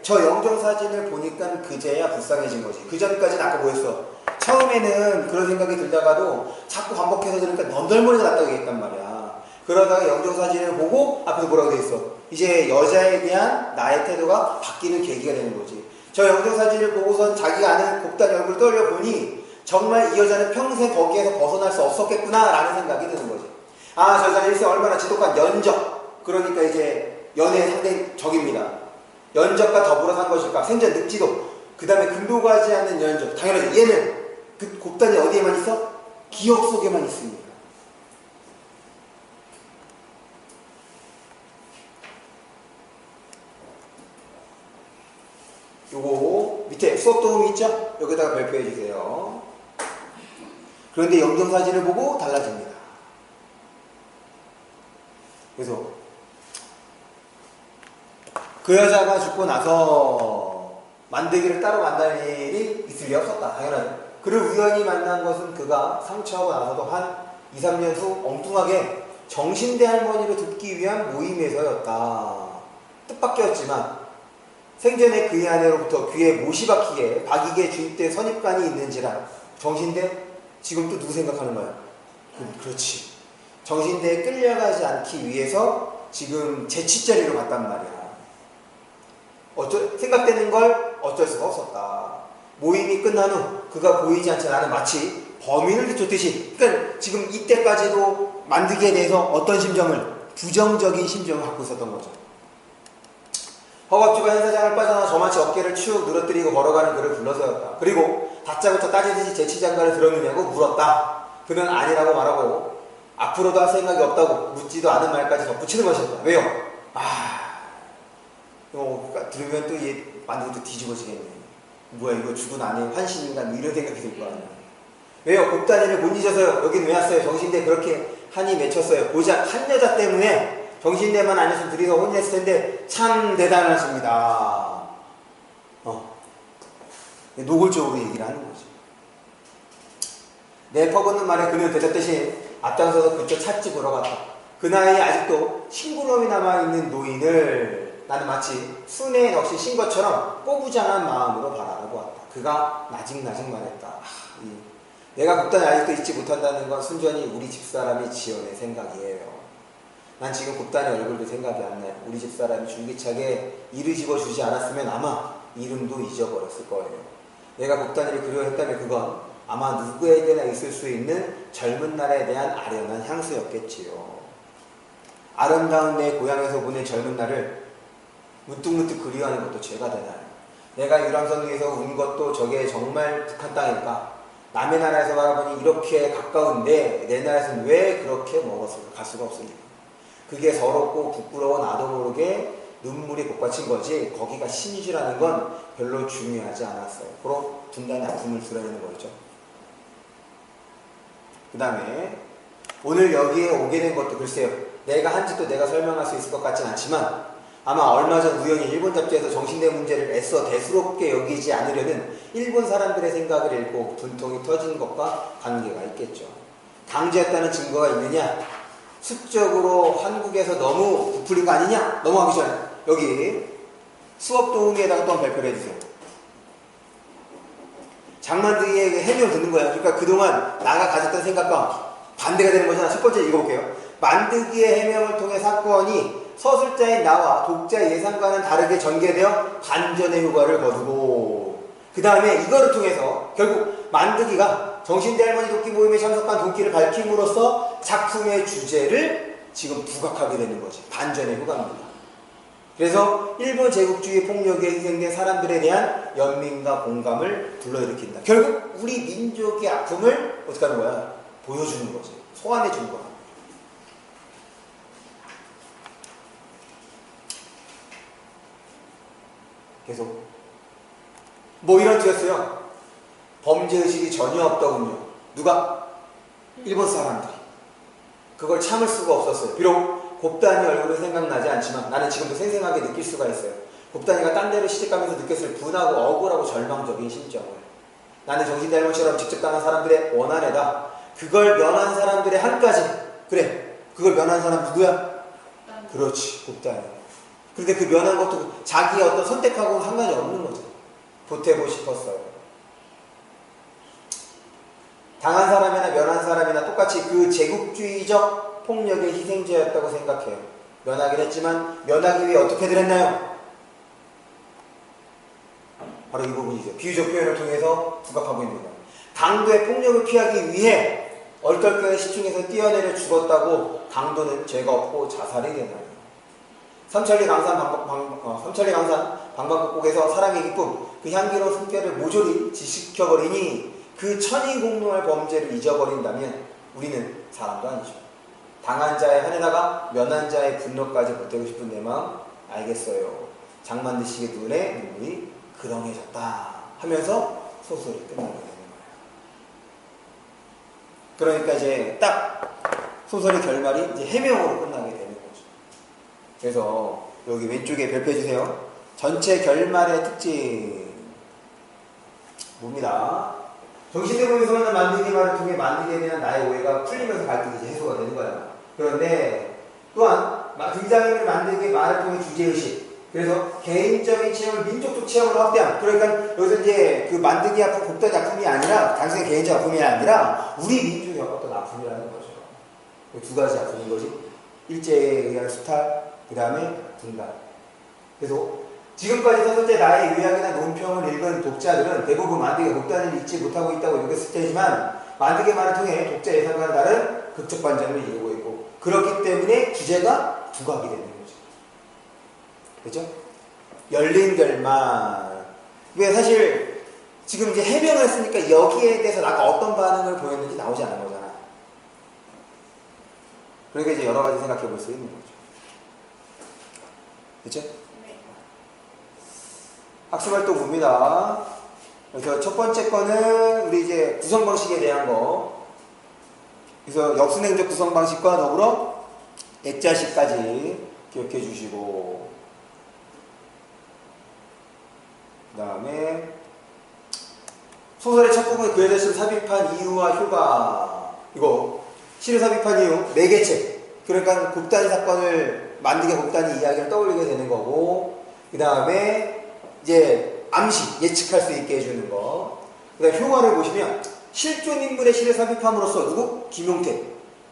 저 영정사진을 보니까 그제야 불쌍해진 거지. 그 전까지는 아까 뭐였어? 처음에는 그런 생각이 들다가도 자꾸 반복해서 들으니까 넌덜머리가 났다고 얘기했단 말이야. 그러다가 영정사진을 보고 앞에서 뭐라고 돼 있어? 이제 여자에 대한 나의 태도가 바뀌는 계기가 되는 거지. 저 영정사진을 보고선 자기가 아는 곱다니 얼굴을 떠올려보니 정말 이 여자는 평생 거기에서 벗어날 수 없었겠구나 라는 생각이 드는 거지. 아, 저 여자는 일생 얼마나 지독한 연적. 그러니까 이제 연애의 상대 적입니다. 연적과 더불어 산 것일까? 생전 늙지도. 그 다음에 금도가지 않는 연적. 당연하지. 얘는 그 곱다니 어디에만 있어? 기억 속에만 있습니다. 요거 밑에 수업 도움이 있죠? 여기다가 발표해 주세요. 그런데 영정사진을 보고 달라집니다. 그래서 그 여자가 죽고 나서 만들기를 따로 만날 일이 있을 리 없었다. 당연하죠. 그를 우연히 만난 것은 그가 상처하고 나서도 한 2, 3년 후 엉뚱하게 정신대 할머니로 듣기 위한 모임에서였다. 뜻밖이었지만 생전에 그의 아내로부터 귀에 못이 박히게 박이게 주입된 선입관이 있는지라 정신대 지금 또 누구 생각하는 거야? 그렇지. 정신대에 끌려가지 않기 위해서 지금 제치자리로 갔단 말이야. 생각되는 걸 어쩔 수가 없었다. 모임이 끝난 후 그가 보이지 않자 나는 마치 범인을 뒤쫓듯이, 그러니까 지금 이때까지도 만드기에 대해서 어떤 심정을, 부정적인 심정을 갖고 있었던 거죠. 허겁지겁 행사장을 빠져나와 저마치 어깨를 축 늘어뜨리고 걸어가는 그를 불러서였다. 그리고 다짜고짜 따지듯이 제치장가를 들었느냐고 물었다. 그는 아니라고 말하고 앞으로도 할 생각이 없다고 묻지도 않은 말까지 덧붙이는 것이었다. 왜요? 그러니까 들으면 또 얘 만두도 뒤집어지겠네. 뭐야 이거 죽은 아내 환신인가 뭐 이런 생각이 들 거 아니야. 왜요? 곱다니를 못 잊어서요. 여긴 왜 왔어요? 정신대 그렇게 한이 맺혔어요. 고작 한 여자 때문에 정신대만 아니었으면 둘이서 혼냈을 텐데 참 대단하십니다. 노골적으로 얘기를 하는 거지. 내 퍼붓는 말에 그는 대답 대신 앞장서서 그쪽 찻집 보러 갔다. 그 나이에 아직도 신구름이 남아있는 노인을 나는 마치 순애에 넋이 신 것처럼 꼬부장한 마음으로 바라보고 왔다. 그가 나직나직 말했다. 내가 곱단을 아직도 잊지 못한다는 건 순전히 우리 집사람이 지어낸 생각이에요. 난 지금 곱단의 얼굴도 생각이 안 나요. 우리 집사람이 줄기차게 이를 집어주지 않았으면 아마 이름도 잊어버렸을 거예요. 내가 곱단이를 그리워했다면 그건 아마 누구에게나 있을 수 있는 젊은 날에 대한 아련한 향수였겠지요. 아름다운 내 고향에서 보낸 젊은 날을 문득문득 그리워하는 것도 죄가 되나요? 내가 유람선 위에서 운 것도 저게 정말 북한 땅일까? 남의 나라에서 바라보니 이렇게 가까운데 내 나라에서는 왜 그렇게 멀었을까? 갈 수가 없으니까. 그게 서럽고 부끄러워 나도 모르게 눈물이 복받친 거지 거기가 신이주라는 건 별로 중요하지 않았어요. 바로 분단의 아픔을 드러내는 거죠. 그 다음에 오늘 여기에 오게 된 것도 글쎄요. 내가 한 짓도 내가 설명할 수 있을 것 같진 않지만 아마 얼마 전 우연히 일본 잡지에서 정신대 문제를 애써 대수롭게 여기지 않으려는 일본 사람들의 생각을 읽고 분통이 터진 것과 관계가 있겠죠. 강제했다는 증거가 있느냐? 수적으로 한국에서 너무 부풀린 거 아니냐? 넘어가기 전에 여기 수업 도우미에다가 또 한 발표를 해주세요. 장만드기에게 해명을 듣는 거야. 그러니까 그동안 나가 가졌던 생각과 반대가 되는 거잖아. 첫 번째 읽어볼게요. 만드기의 해명을 통해 사건이 서술자인 나와 독자의 예상과는 다르게 전개되어 반전의 효과를 거두고 그 다음에 이거를 통해서 결국 만드기가 정신대 할머니 돕기 모임에 참석한 동기를 밝힘으로써 작품의 주제를 지금 부각하게 되는 거지. 반전의 효과입니다. 그래서 일본 제국주의 폭력에 희생된 사람들에 대한 연민과 공감을 불러일으킨다. 결국 우리 민족의 아픔을 어떻게 하는 거야? 보여주는 거지. 소환해 주는 거야. 계속 뭐 이런 뜻이었어요. 범죄의식이 전혀 없더군요. 누가? 일본 사람들이. 그걸 참을 수가 없었어요. 비록 곱단이 얼굴은 생각나지 않지만 나는 지금도 생생하게 느낄 수가 있어요. 곱단이가 딴 데로 시집가면서 느꼈을 분하고 억울하고 절망적인 심정을. 나는 정신대 할머니처럼 직접 당한 사람들의 원한에다 그걸 면한 사람들의 한까지. 그래, 그걸 면한 사람 누구야? 그렇지, 곱단이. 그런데 그 면한 것도 자기의 어떤 선택하고 상관이 없는 거죠. 보태고 싶었어요. 당한 사람이나 면한 사람이나 똑같이 그 제국주의적 폭력의 희생자였다고 생각해요. 면하긴 했지만 면하기 위해 어떻게들 했나요? 바로 이 부분이죠. 비유적 표현을 통해서 부각하고 있는 거예요. 강도의 폭력을 피하기 위해 얼떨결에 시중에서 뛰어내려 죽었다고 강도는 죄가 없고 자살이 되나요? 삼천리 강산 방방곡곡에서 사랑의 기쁨, 그 향기로운 숨결을 모조리 지식혀버리니 그 천이공노할 범죄를 잊어버린다면 우리는 사람도 아니죠. 당한 자의 한에다가 면한 자의 분노까지 보태고 싶은 내 마음 알겠어요. 장만드 씨의 눈에 눈물이 그렁해졌다 하면서 소설이 끝나게 되는 거예요. 그러니까 이제 딱 소설의 결말이 이제 해명으로 끝나게 되는 거죠. 그래서 여기 왼쪽에 별표 해주세요. 전체 결말의 특징 뭡니다. 정신대 보면서 만난 만드기 말을 통해 만드기에 대한 나의 오해가 풀리면서 갈등이 이제 해소가 되는 거야. 그런데 또한 등장인물 만들기 말을 통해 주제의식. 그래서 개인적인 체험을 민족적 체험으로 확대함. 그러니까 여기서 이제 그 만들기 작품, 곡단 작품이 아니라 단순히 개인적 작품이 아니라 우리 민족의 어떤 작품이라는 거죠. 두 가지 작품인 거지. 일제에 의한 수탈, 그 다음에 분단. 그래서 지금까지 5째 나의 요약이나 논평을 읽은 독자들은 대부분 만들기의 곡단을 읽지 못하고 있다고 여겼을 테지만 만들기의 말을 통해 독자 예상과는 다른 극적 반전을 이루고 있고 그렇기 때문에 주제가 두각이 되는 거죠. 그렇죠? 열린 결말. 왜 사실 지금 이제 해명을 했으니까 여기에 대해서 나가 어떤 반응을 보였는지 나오지 않은 거잖아. 그러니까 이제 여러 가지 생각해 볼 수 있는 거죠. 그렇죠? 네. 학습활동 봅니다. 그래서 첫 번째 거는 우리 이제 구성 방식에 대한 거. 그래서 역순행적 구성 방식과 더불어 액자식까지 기억해 주시고, 그 다음에 소설의 첫 부분 그여자 실 삽입한 이유와 효과. 이거 시를 삽입한 이유 4개책. 그러니까 곱단이 사건을 만들게 곱단이 이야기를 떠올리게 되는 거고, 그 다음에 이제 암시 예측할 수 있게 해주는 거. 그 다음에 효과를 보시면 실존 인물의 시를 삽입함으로써 누구? 김용태.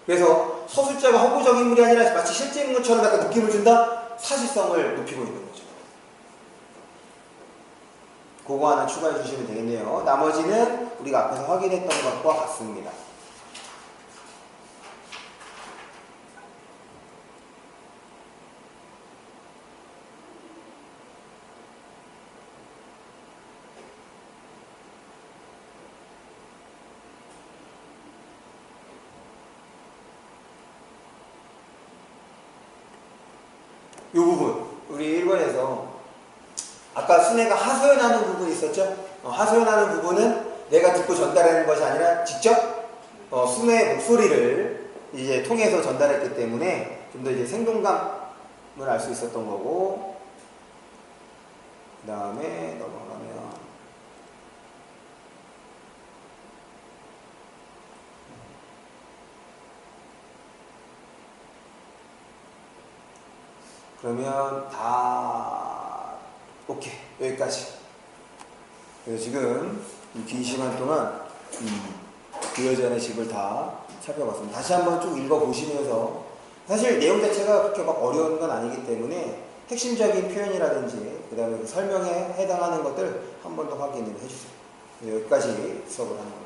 그래서 서술자가 허구적 인물이 아니라 마치 실제 인물처럼 약간 느낌을 준다? 사실성을 높이고 있는 거죠. 그거 하나 추가해 주시면 되겠네요. 나머지는 우리가 앞에서 확인했던 것과 같습니다. 이 부분 우리 1번에서 아까 순애가 하소연하는 부분이 있었죠? 하소연하는 부분은 내가 듣고 전달하는 것이 아니라 직접 순애의 목소리를 이제 통해서 전달했기 때문에 좀 더 이제 생동감을 알 수 있었던 거고, 그 다음에 넘어가면 그러면 다 오케이, 여기까지. 그래서 지금 긴 시간 동안 그 여자의 집을 다 살펴봤습니다. 다시 한번 쭉 읽어보시면서, 사실 내용 자체가 그렇게 막 어려운 건 아니기 때문에 핵심적인 표현이라든지 그 다음에 설명에 해당하는 것들 한 번 더 확인을 해주세요. 여기까지 수업을 하는 거예요.